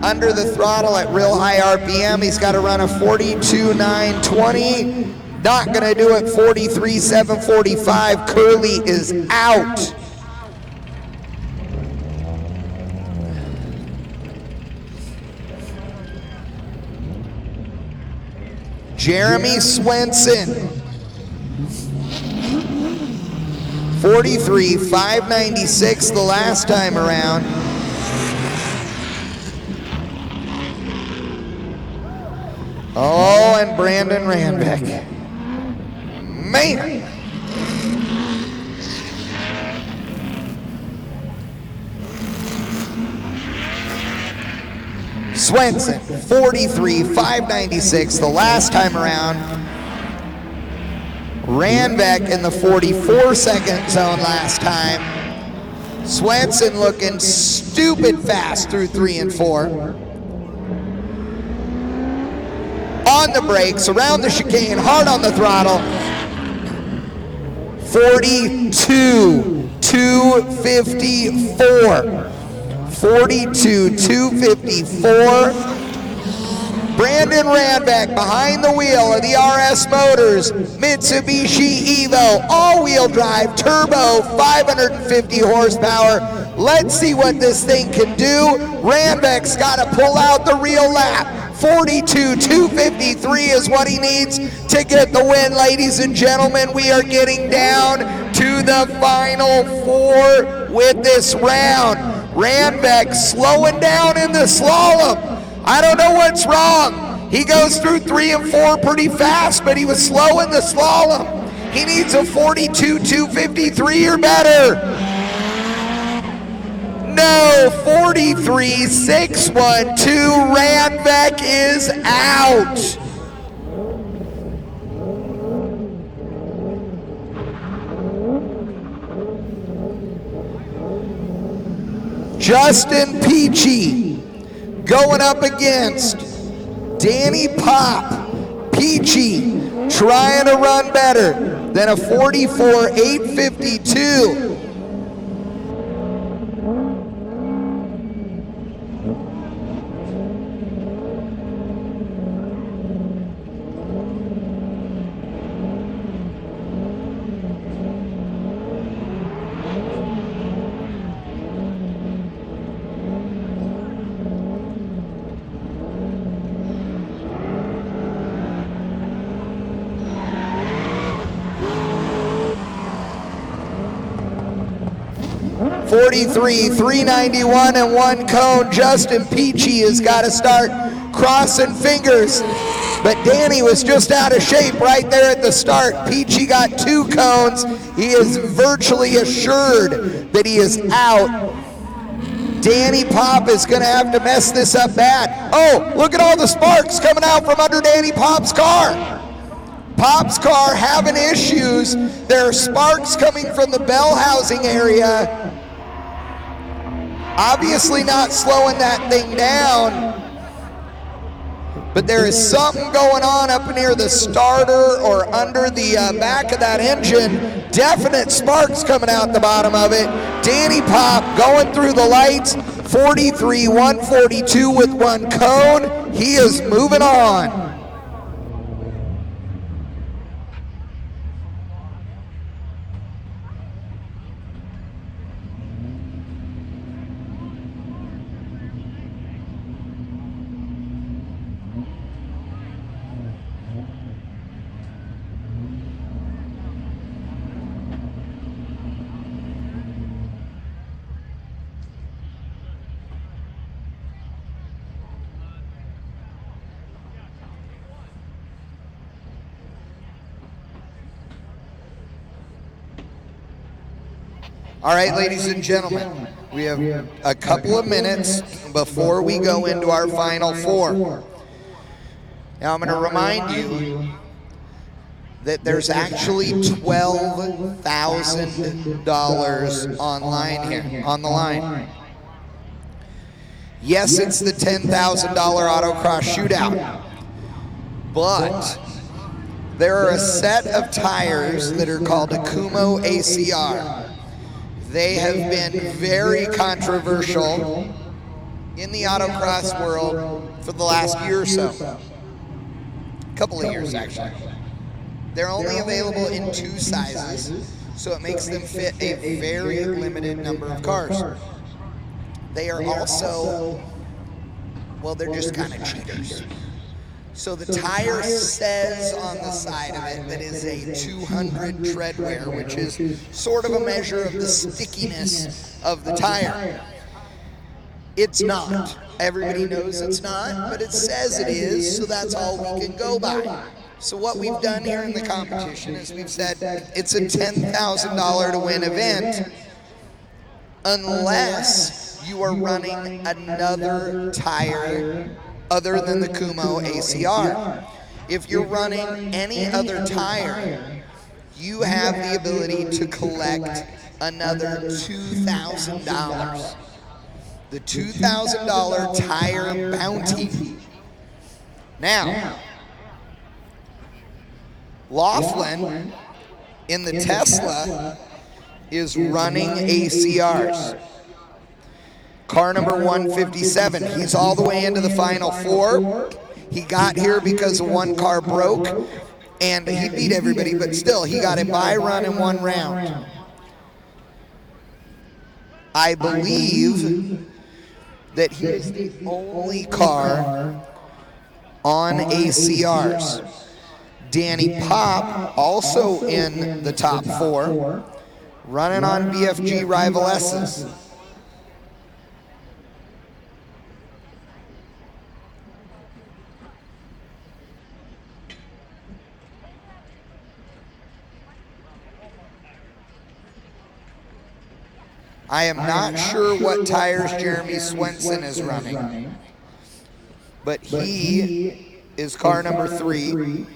Under the throttle at real high RPM, he's got to run a 42.920. Not going to do it. 43.745. Curley is out. Jeremy Swenson, 43.596 the last time around. Oh, and Brandon Randbeck. Man. Swenson, 43.596 the last time around. Randbeck in the 44-second zone last time. Swenson looking stupid fast through 3 and 4. On the brakes, around the chicane, hard on the throttle. 42.254. 42.254. Brandon Randbeck behind the wheel of the RS Motors Mitsubishi Evo, all-wheel drive, turbo, 550 horsepower. Let's see what this thing can do. Randbeck's got to pull out the real lap. 42.253 is what he needs to get the win, ladies and gentlemen. We are getting down to the final 4 with this round. Randbeck slowing down in the slalom. I don't know what's wrong. He goes through 3 and 4 pretty fast, but he was slow in the slalom. He needs a 42.253 or better. No, 43.612. Randbeck is out. Justin Peachy going up against Danny Pop. Peachy trying to run better than a 44.852. 43, 391 and 1 cone. Justin Peachy has got to start crossing fingers, but Danny was just out of shape right there at the start. Peachy got 2 cones. He is virtually assured that he is out. Danny Pop is going to have to mess this up bad. Oh, look at all the sparks coming out from under Danny Pop's car. Pop's car having issues. There are sparks coming from the bell housing area. Obviously not slowing that thing down. But there is something going on up near the starter or under the back of that engine. Definite sparks coming out the bottom of it. Danny Pop going through the lights. 43, 142 with 1 cone. He is moving on. All right, ladies and gentlemen, we have a couple of minutes before we go into our final 4. Now I'm going to remind you that there's actually $12,000 on the line. Yes, it's the $10,000 Autocross shootout, but there are a set of tires that are called a Kumo ACR. They have been very controversial in the autocross world for the last year or so. A couple of years, actually. They're only available in 2 sizes, so it makes them fit a very limited number of cars. They are also, well, they're just kind of cheaters. So the tire says on the side of it that is a 200 tread wear, which is sort of a measure of the stickiness of the tire. It's not. Everybody knows it's not, but it says it is, so that's all we can go by. So what we've done here in the competition is we've said it's a $10,000 to win event unless you are running another tire other than the Kumo ACR. If you're running any other tire, you have the ability to collect another $2,000. The $2,000 tire bounty. Now, Laughlin in the Tesla is running ACRs. Car number 157, he's all the way into the final 4. He got here because of 1 car broke, and he beat everybody, but still, he got a bye run in 1 round. I believe that he is the only car on ACRs. Danny Pop, also in the top 4, running on BFG Rival S's. I am not sure what tires Jeremy Swenson is running, but he is car number 3.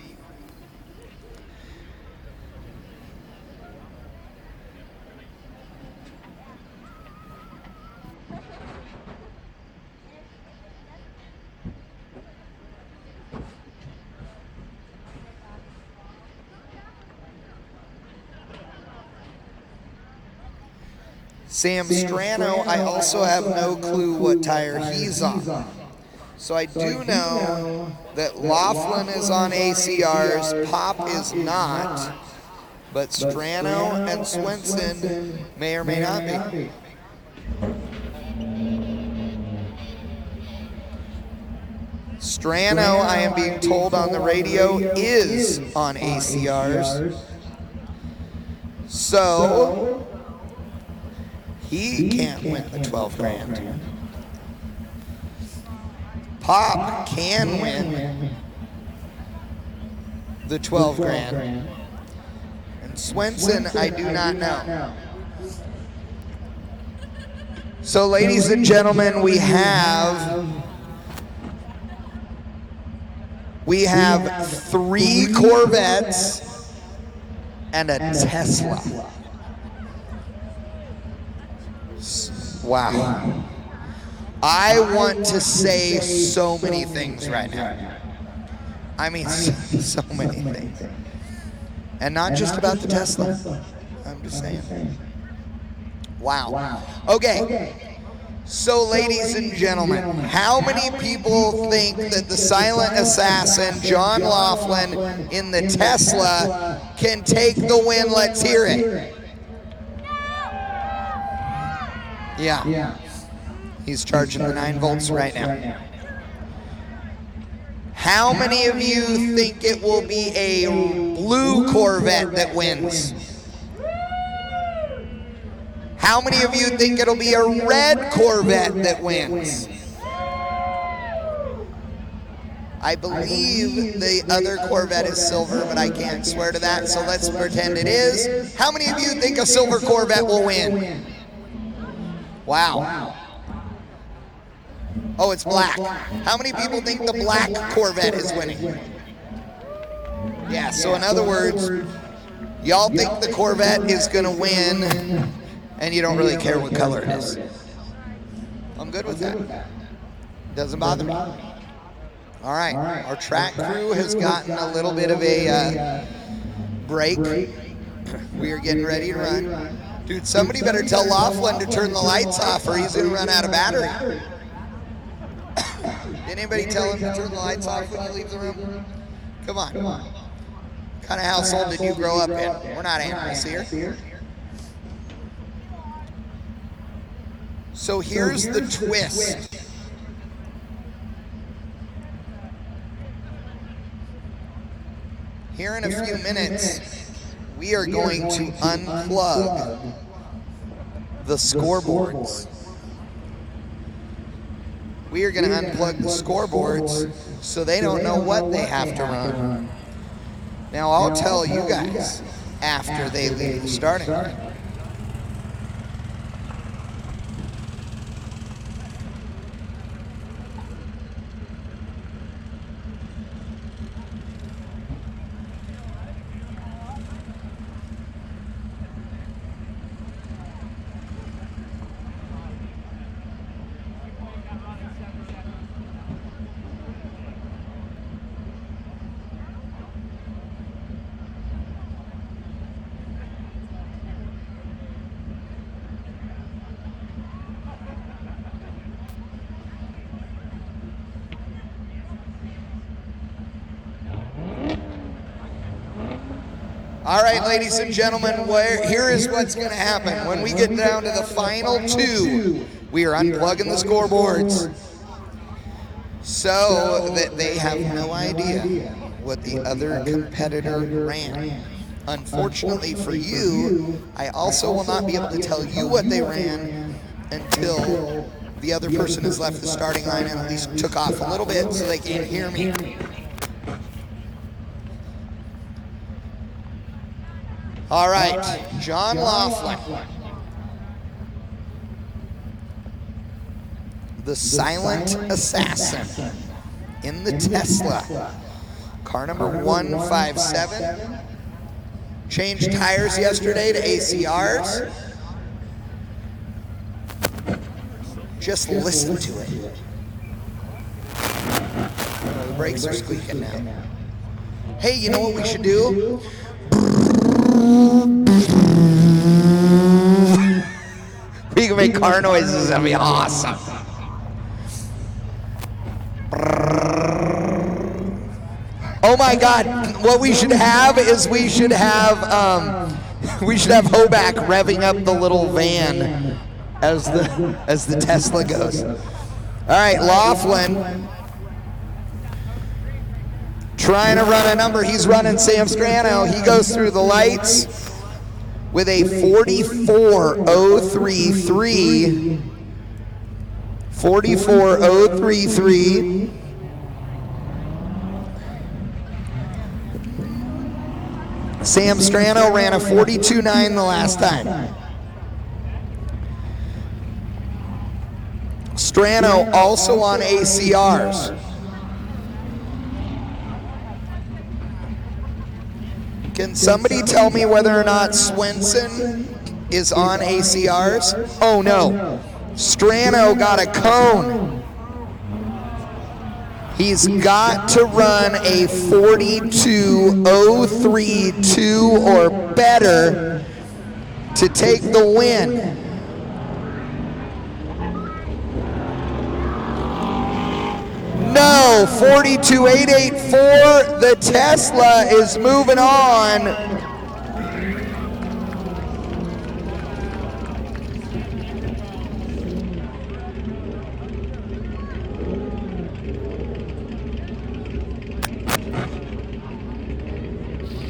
Sam Strano, I also have no clue what tire he's on. So I do know that Laughlin is on ACRs, Pop is not, but Strano and Swenson may or may not be. Strano, I am being told on the radio, is on ACRs. So He can't win the 12 grand. Pop can win the 12 grand. And Swenson, I do not know. So, ladies and gentlemen, we have 3 Corvettes and a Tesla. Wow. I want to say so many things right now. I mean, so many things. And not just about the Tesla. I'm just saying. Wow. Okay. So, ladies and gentlemen, how many people think that the silent assassin, John Laughlin, in the Tesla can take the win? Let's hear it. Yeah. He's charging the 9 volts right now. How many of you think it will be a blue Corvette that wins? How many of you think it'll be a red Corvette that wins? I believe the other Corvette is silver, but I can't swear to that, so let's pretend it is. How many of you think a silver Corvette will win? Wow. Oh, it's black. How many people think the black Corvette is winning? Yeah, so in other words, y'all think the Corvette is going to win, and you don't really care what color it is. I'm good with that. Doesn't bother me. All right, our track crew has gotten a little bit of a break. We are getting ready to run. Dude, somebody better tell Laughlin to turn the lights off or he's going to run out of battery. Did anybody tell him to turn the lights off when you leave the room? Come on. What kind of household did you grow up in? We're not animals here. So here's the twist. Here in a few minutes, we are going to unplug the scoreboards. We are going to unplug the scoreboards so they don't know what they have to run. Now, I'll tell you guys after they leave the starting line. All right, ladies and gentlemen, here is what's going to happen. When we get down to the final 2, we are unplugging the scoreboards so that they have no idea what the other competitor ran. Unfortunately for you, I also will not be able to tell you what they ran until the other person has left the starting line and at least took off a little bit so they can't hear me. All right, John Laughlin, the silent assassin in the Tesla, car number 157, changed tires yesterday to ACRs. Just listen to it. The brakes are squeaking now. Hey, you know what we should do? We can make car noises, that'd be awesome. Oh my God, what we should have is we should have Hoback revving up the little van as the Tesla goes. All right, Laughlin trying to run a number. He's running Sam Strano. He goes through the lights. with a 44.033. 44.033. Sam Strano ran a 42.9 the last time. Strano also on ACRs. Can somebody tell me whether or not Swenson is on ACRs? Oh no, Strano got a cone. He's got to run a 42.032 or better to take the win. No, 42.884. The Tesla is moving on.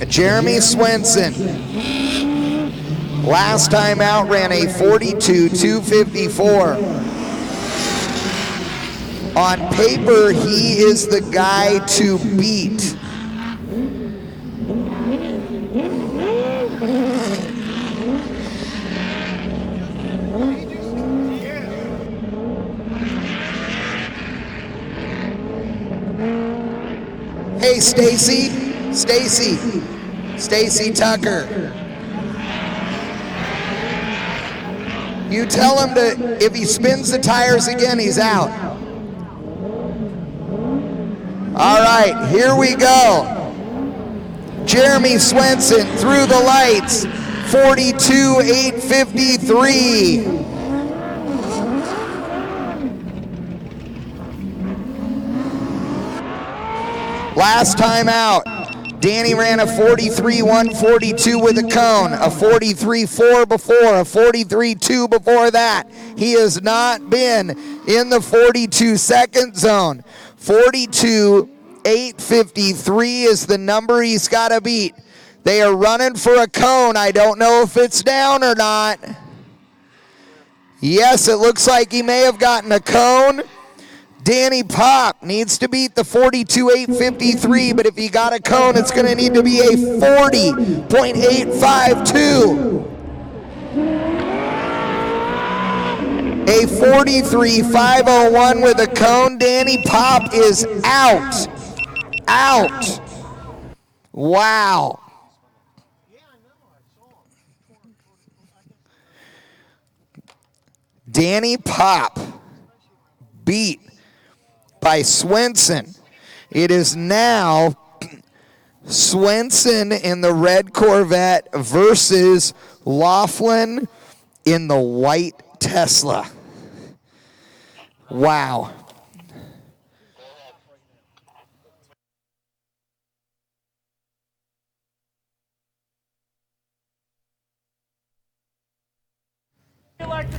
Jeremy Swenson, last time out, ran a 42.254. On paper, he is the guy to beat. Hey, Stacy Tucker. You tell him to, if he spins the tires again, he's out. All right, here we go. Jeremy Swenson through the lights, 42.853. Last time out, Danny ran a 43.142 with a cone, a 43.4 before, a 43.2 before that. He has not been in the 42-second zone. 42.853 is the number he's got to beat. They are running for a cone. I don't know if it's down or not. Yes, it looks like he may have gotten a cone. Danny Pop needs to beat the 42.853, but if he got a cone, it's going to need to be a 40.852. A 43.501 with a cone. Danny Pop is out. Out. Wow. Danny Pop beat by Swenson. It is now Swenson in the red Corvette versus Laughlin in the white Tesla. Wow.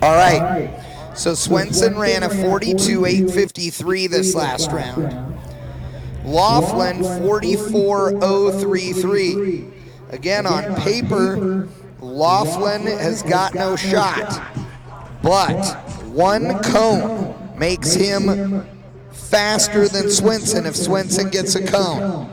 All right. So Swenson ran a 42.853 this last round. Laughlin 44.033. Again, on paper, Laughlin has got no shot, but one cone makes him faster than Swenson if Swenson gets a cone.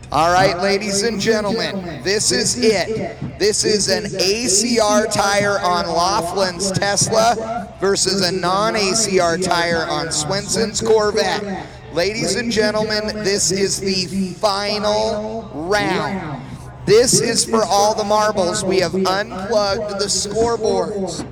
All right, ladies and gentlemen, this is it. This is an ACR tire on Laughlin's Tesla versus a non-ACR tire on Swenson's Corvette. Ladies and gentlemen, this is the final round. This is for all the marbles. We have unplugged the scoreboards.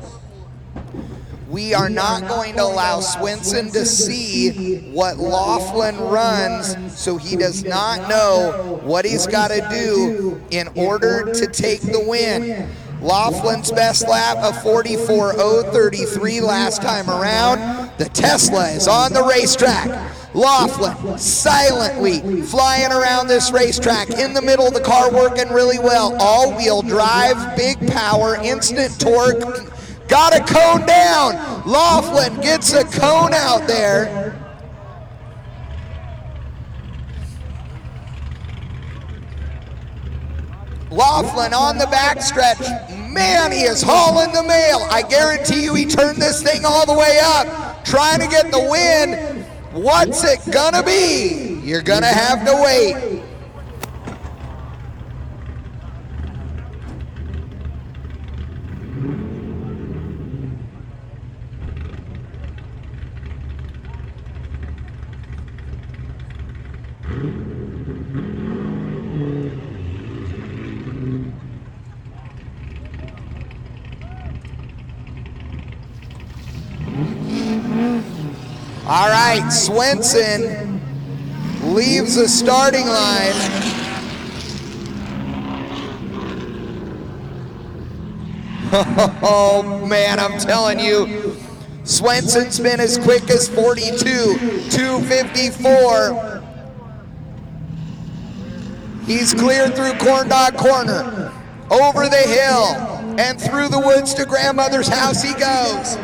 We are not going to allow Swenson to see what Laughlin runs, so he does not know what he's got to do in order to take the win. Laughlin's best lap of 44.033 last time around. The Tesla is on the racetrack. Laughlin silently flying around this racetrack in the middle of the car, working really well. All-wheel drive, big power, instant torque. Got a cone down. Laughlin gets a cone out there. Laughlin on the backstretch. Man, he is hauling the mail. I guarantee you he turned this thing all the way up, trying to get the win. What's it gonna be? You're gonna have to wait. All right, Swenson leaves the starting line. Oh man, I'm telling you, Swenson's been as quick as 42, 254. He's cleared through Corn Dog Corner, over the hill, and through the woods to grandmother's house he goes.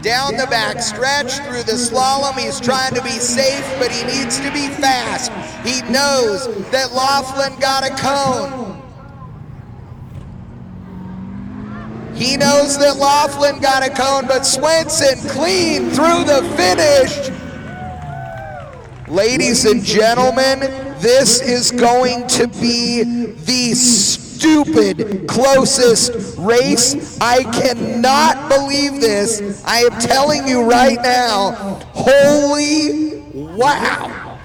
Down the back stretch, through the slalom, he's trying to be safe, but he needs to be fast. He knows that Laughlin got a cone. He knows that Laughlin got a cone, but Swenson clean through the finish. Ladies and gentlemen, this is going to be the stupid closest race. I cannot believe this. I am telling you right now, holy wow.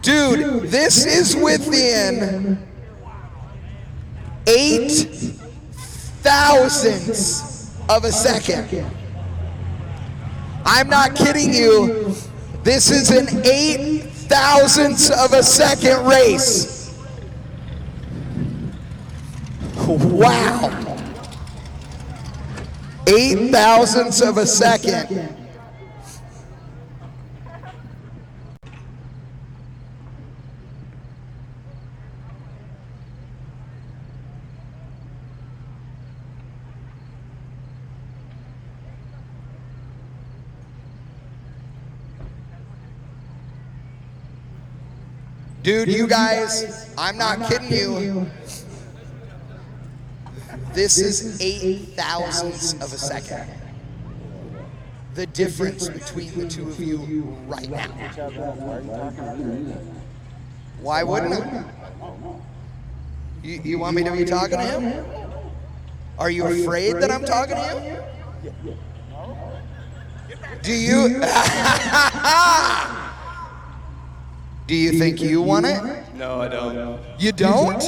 Dude, this is within 8 thousandths of a second. I'm not kidding you. This is an 8 thousandths of a second race. Wow. 8 thousandths of a second. Dude, you guys, I'm not kidding you. This is 8 thousandths of a second. The difference between the two of you right now. Why wouldn't I? You want me to be talking to him? Are you afraid that I'm talking to him? Do you? Do you think you want it? No, I don't. You don't?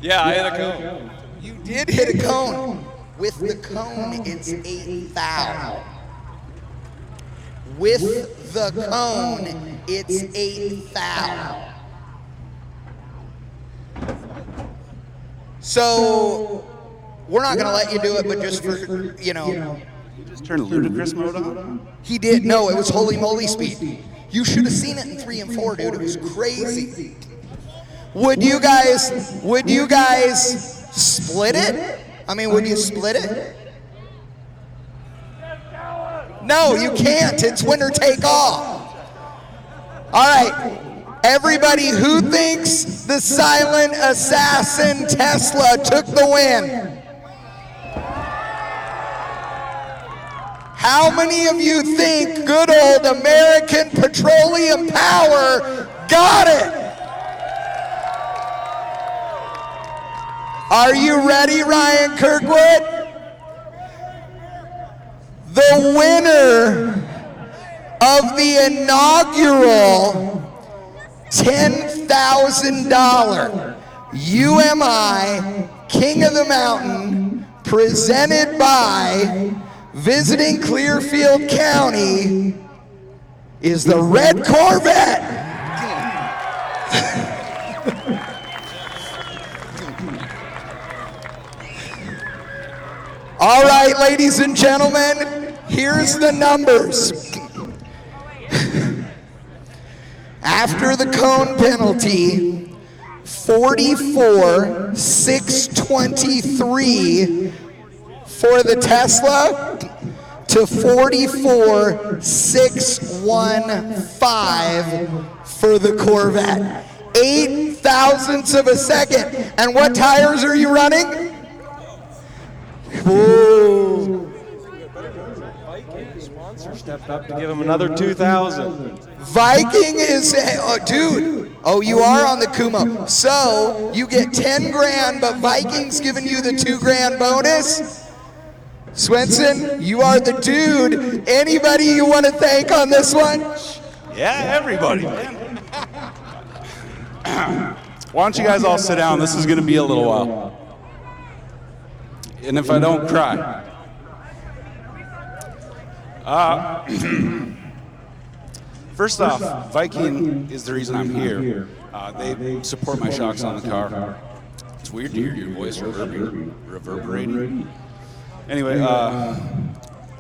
Yeah, I hit a cone. You did hit a cone. With the cone, it's 8 thou. With the cone, it's 8 thou. So, we're not gonna let you do it, but just for, you know. You just turned ludicrous mode on? He did, no, it was holy moly speed. You should have seen it in 3 and 4, dude, it was crazy. Would you guys split it? I mean, would you split it? No, you can't. It's winner take all. All right. Everybody who thinks the silent assassin Tesla took the win? How many of you think good old American Petroleum Power got it? Are you ready, Ryan Kirkwood? The winner of the inaugural $10,000 UMI King of the Mountain, presented by Visiting Clearfield County, is the red Corvette. All right, ladies and gentlemen, here's the numbers. After the cone penalty, 44,623 for the Tesla to 44,615 for the Corvette. 8 thousandths of a second. And what tires are you running? Whoa. Sponsor stepped up to give him another 2,000. Viking is, oh, dude. Oh, you are on the Kumo. So you get 10 grand, but Viking's giving you the 2 grand bonus. Swenson, you are the dude. Anybody you want to thank on this one? Yeah, everybody, man. Why don't you guys all sit down? This is going to be a little while. And if I don't cry. First off, Viking is the reason I'm here. They support my shocks on the car. It's weird to hear your voice reverberating. Anyway,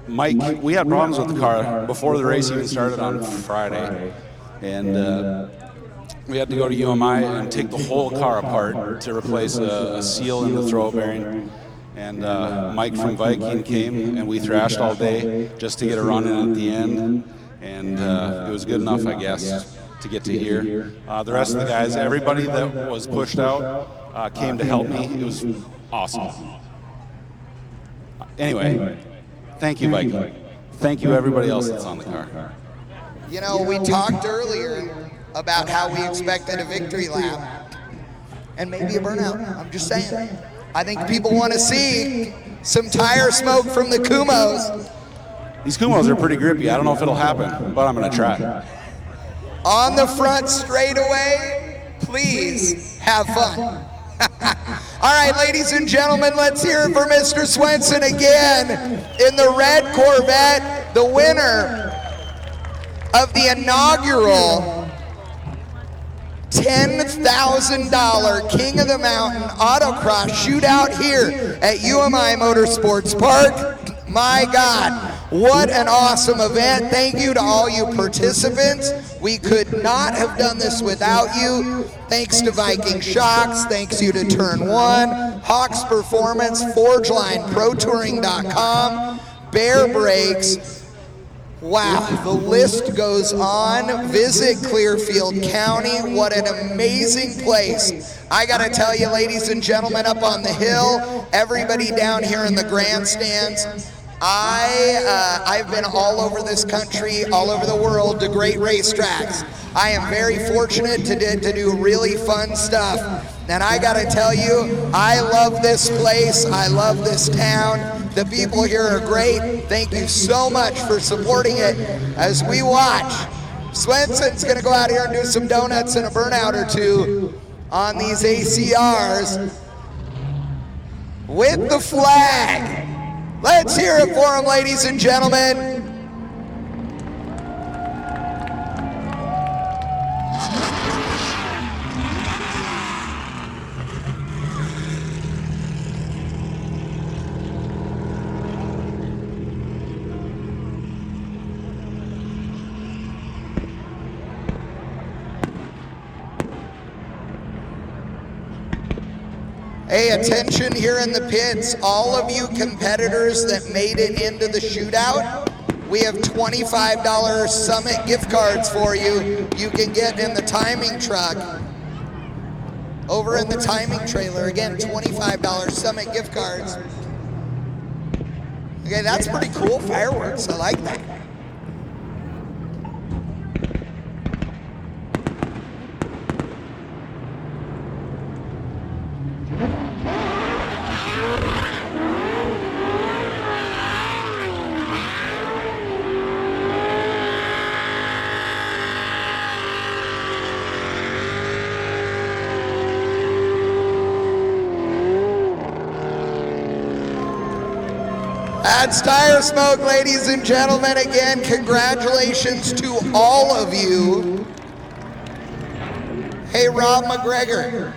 Mike, we had problems with the car before the race even started on Friday. And we had to go to UMI and take the whole car apart to replace a seal in the throw bearing. And Mike from Viking came, and we thrashed all day just to get a run in at the end. And it was good enough, I guess, to get to here. The rest of the guys, everybody that was pushed out came to help me. It was awesome. Anyway, thank you, Viking. Thank you, everybody else that's on the car. You know, we talked earlier about how we expected a victory lap and maybe a burnout. I'm just saying. I think people want to see some tire smoke from the Kumos. These Kumos are pretty grippy. I don't know if it'll happen, but I'm going to try. On the front straightaway, please have fun. All right, ladies and gentlemen, let's hear it for Mr. Swenson again in the red Corvette, the winner of the inaugural $10,000 King of the Mountain Autocross shootout here at UMI Motorsports Park. My God, what an awesome event. Thank you to all you participants. We could not have done this without you. Thanks to Viking Shocks, thanks you to Turn 1, Hawks Performance, ForgeLine, ProTouring.com, Bear Brakes. Wow, the list goes on. Visit Clearfield County. What an amazing place. I gotta tell you, ladies and gentlemen, up on the hill, everybody down here in the grandstands, I've been all over this country, all over the world to great racetracks. I am very fortunate to do really fun stuff. And I gotta tell you, I love this place, I love this town. The people here are great. Thank you so much for supporting it as we watch. Swenson's gonna go out here and do some donuts and a burnout or two on these ACRs with the flag. Let's hear it for him, ladies and gentlemen. Hey, attention here in the pits, all of you competitors that made it into the shootout, we have $25 Summit gift cards for you. You can get in the timing truck, over in the timing trailer. Again, $25 Summit gift cards. Okay, that's pretty cool, fireworks, I like that. That's tire smoke, ladies and gentlemen. Again, congratulations to all of you. Hey, Rob McGregor.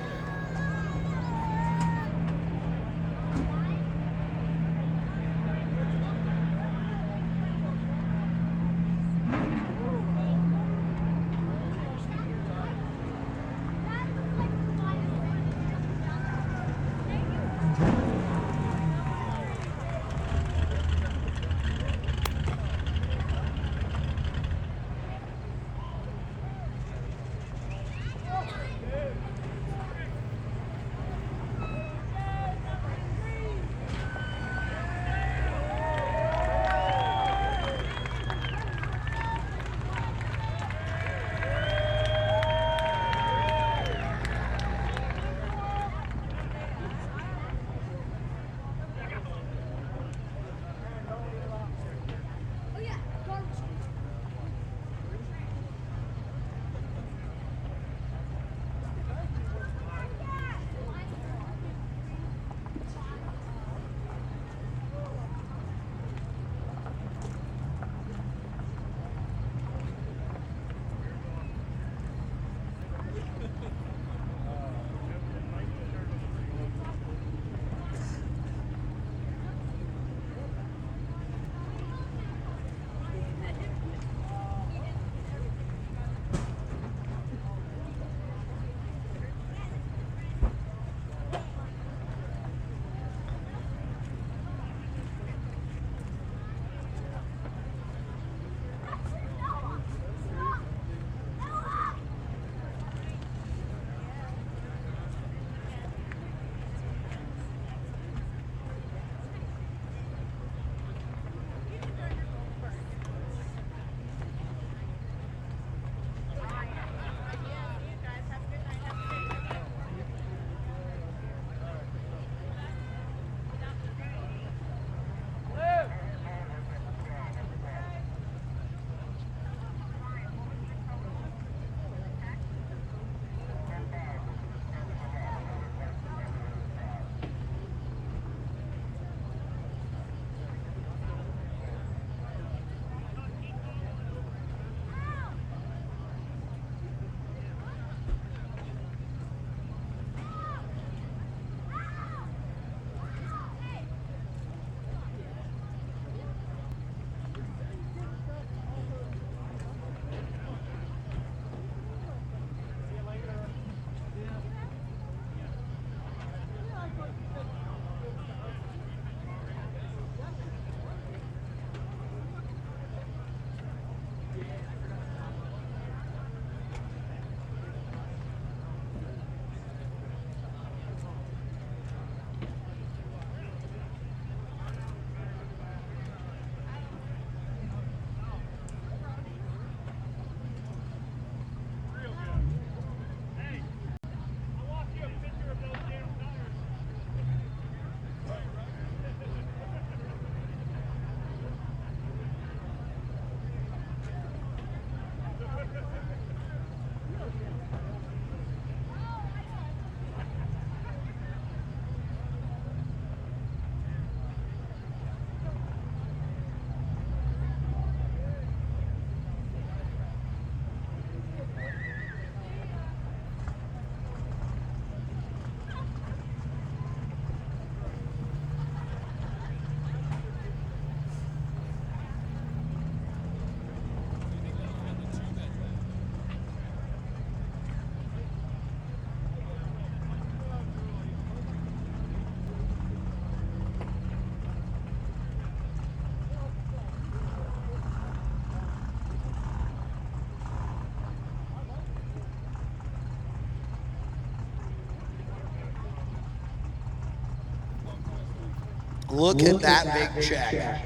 Look at that big check.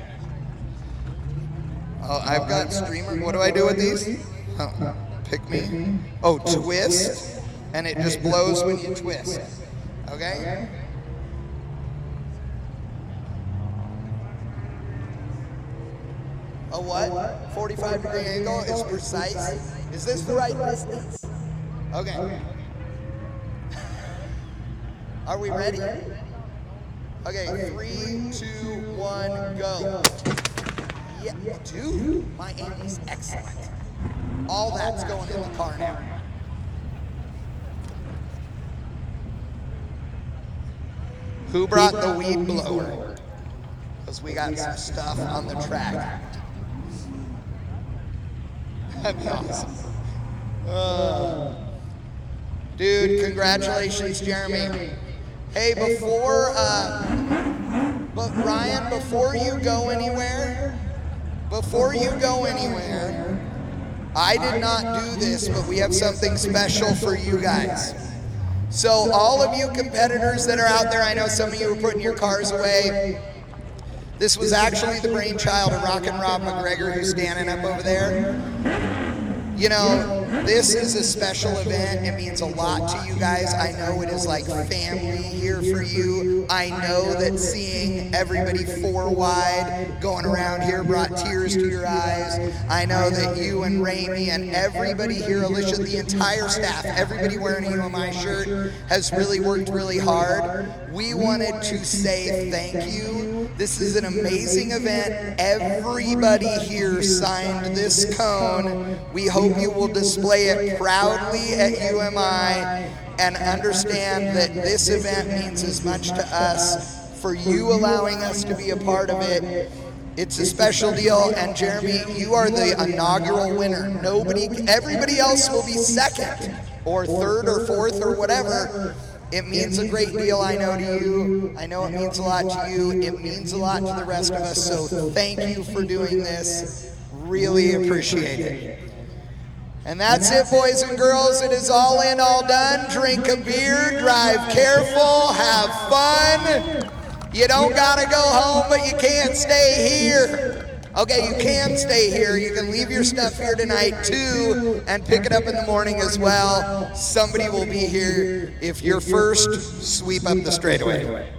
Oh, I've got streamer. What do I do with these? Oh, pick me. Oh, twist. And it just blows when you twist. Okay? A what? 45-degree angle is precise. Is this the right distance? Okay. Are we ready? Okay, 3, 2, 1, go. Yeah, dude, my aim is excellent. All that's going in the car now. Who brought the weed blower? Because we got some stuff on the track. That'd be awesome. Dude, congratulations, Jeremy. Hey, but Ryan, before you go anywhere, I did not do this, but we have something special for you guys. So all of you competitors that are out there, I know some of you are putting your cars away. This was actually the brainchild of Rockin' Rob McGregor, who's standing up over there. You know, this is a special event. It means a lot to you guys. I know it is like family here for you. I know that seeing everybody 4 wide going around here brought tears to your eyes. I know that you and Ramey and everybody here, Alicia, the entire staff, everybody wearing a UMI shirt has really worked really hard. We wanted to say thank you. This is an amazing event. Everybody here signed this cone. We hope you will display it proudly at UMI and understand that this event means as much to us for you allowing us to be a part of it. It's a special deal, and Jeremy, you are the inaugural winner. Everybody else will be second or third or fourth or whatever. It means a great deal, I know, to you. I know it means a lot to you. It means a lot to the rest of us, so thank you for doing this. Really appreciate it. And that's it, boys and girls. It is all in, all done. Drink a beer, drive careful, have fun. You don't gotta go home, but you can't stay here. Okay, you can stay here. You can leave your stuff here tonight too and pick it up in the morning as well. Somebody will be here. If you're first, sweep up the straightaway.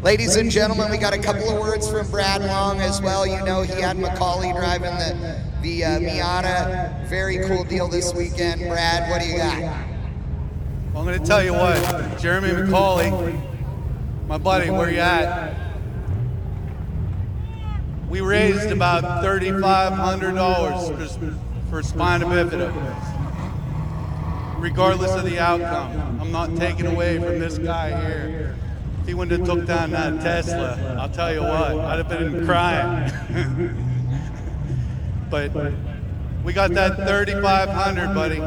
Ladies and gentlemen, we got a couple of words from Brad Long as well. You know, he had Macaulay driving the Miata. Very cool deal this weekend. Brad, what do you got? I'm going to tell you what, Jeremy Macaulay, my buddy, where you at? We raised about $3,500 for spina bifida. Regardless of the outcome, I'm not taking away from this guy here. If he wouldn't have took down that Tesla, I'll tell you what, I'd have been crying. But we got that $3,500, buddy.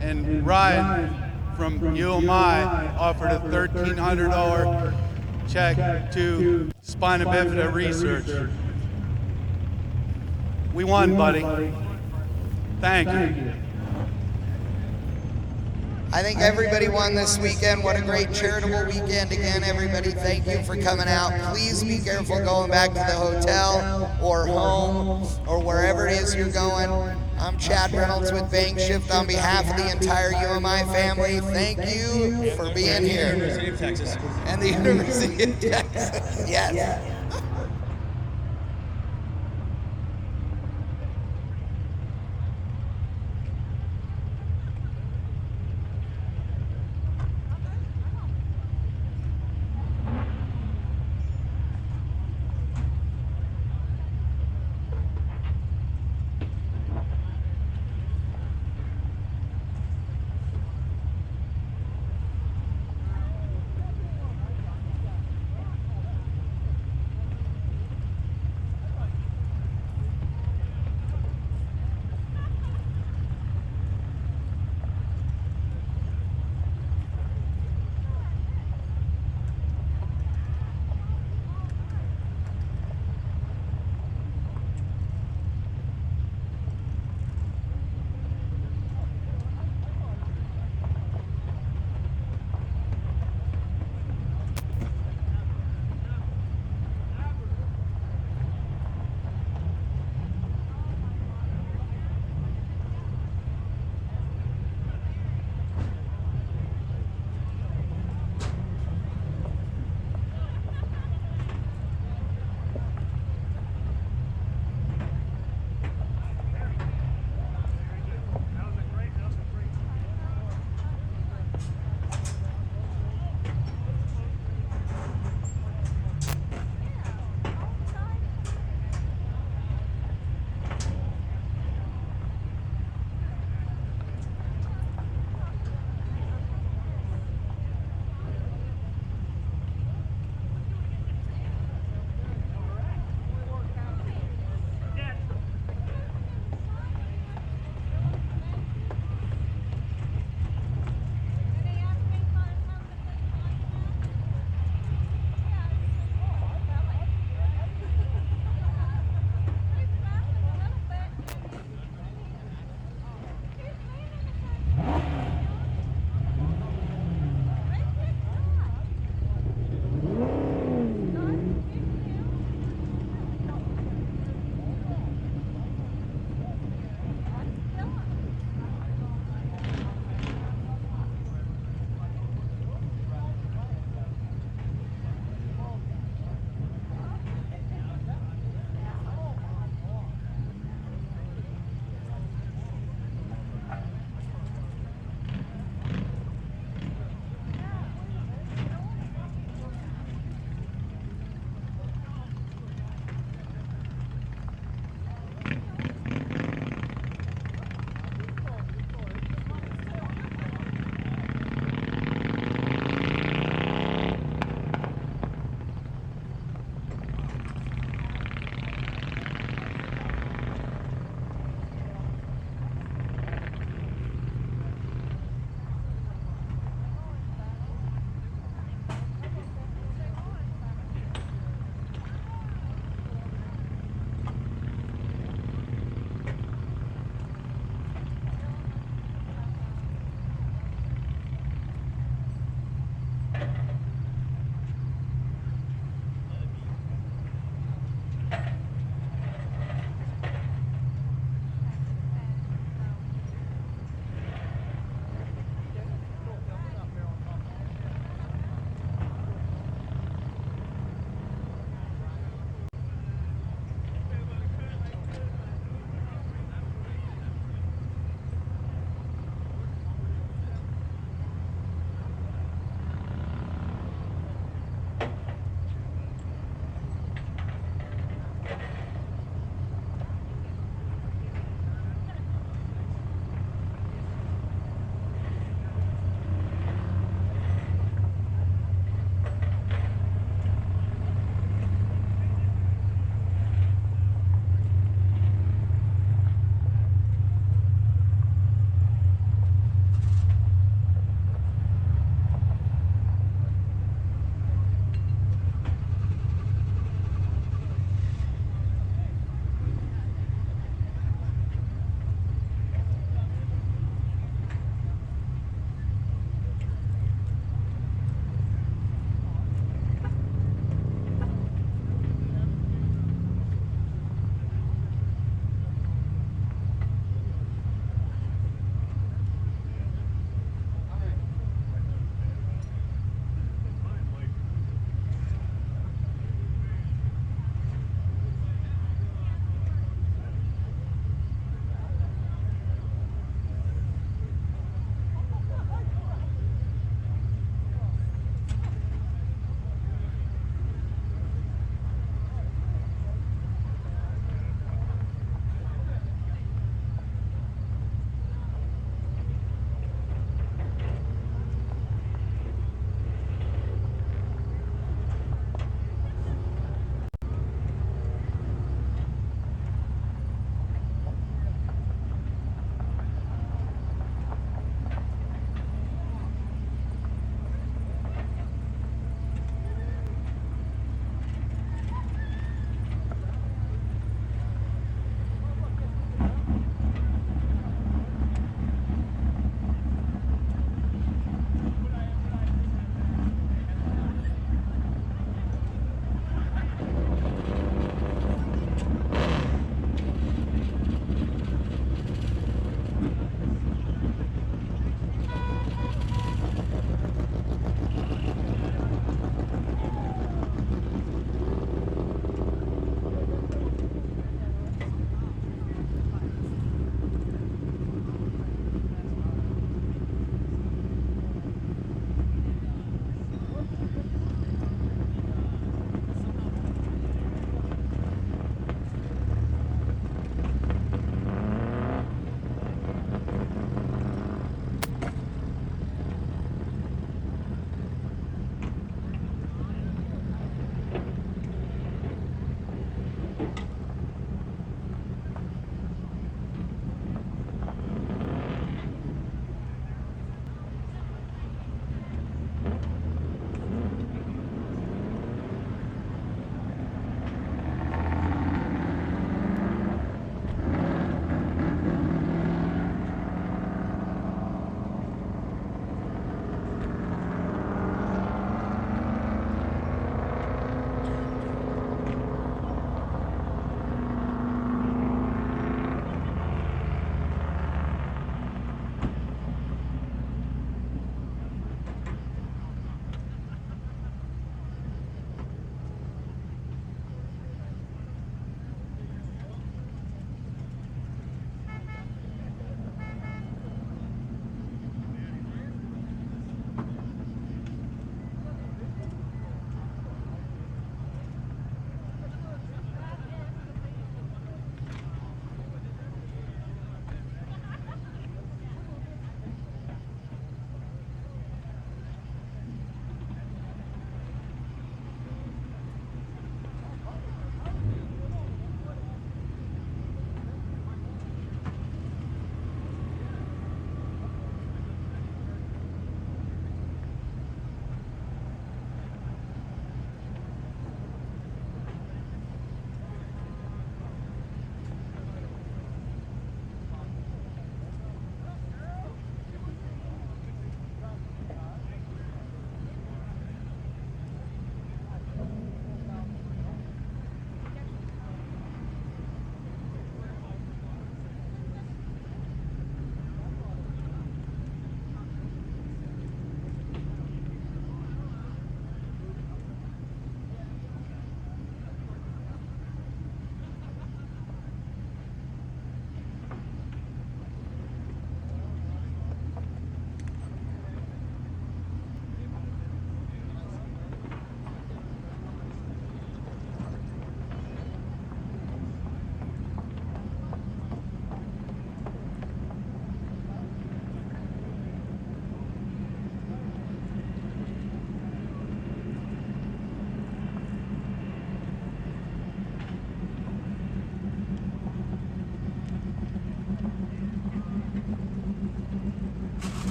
And Ryan from UMI offered a $1,300 check to spina bifida research. We won, buddy. Thank you. I think everybody won this weekend. What a great charitable weekend again, everybody. Thank you for coming out. Please be careful going back to the hotel or home or wherever it is you're going. I'm Chad Reynolds with Bank Shift on behalf of the entire UMI family. Thank you for being here. University of Texas. And the University of Texas. Yes.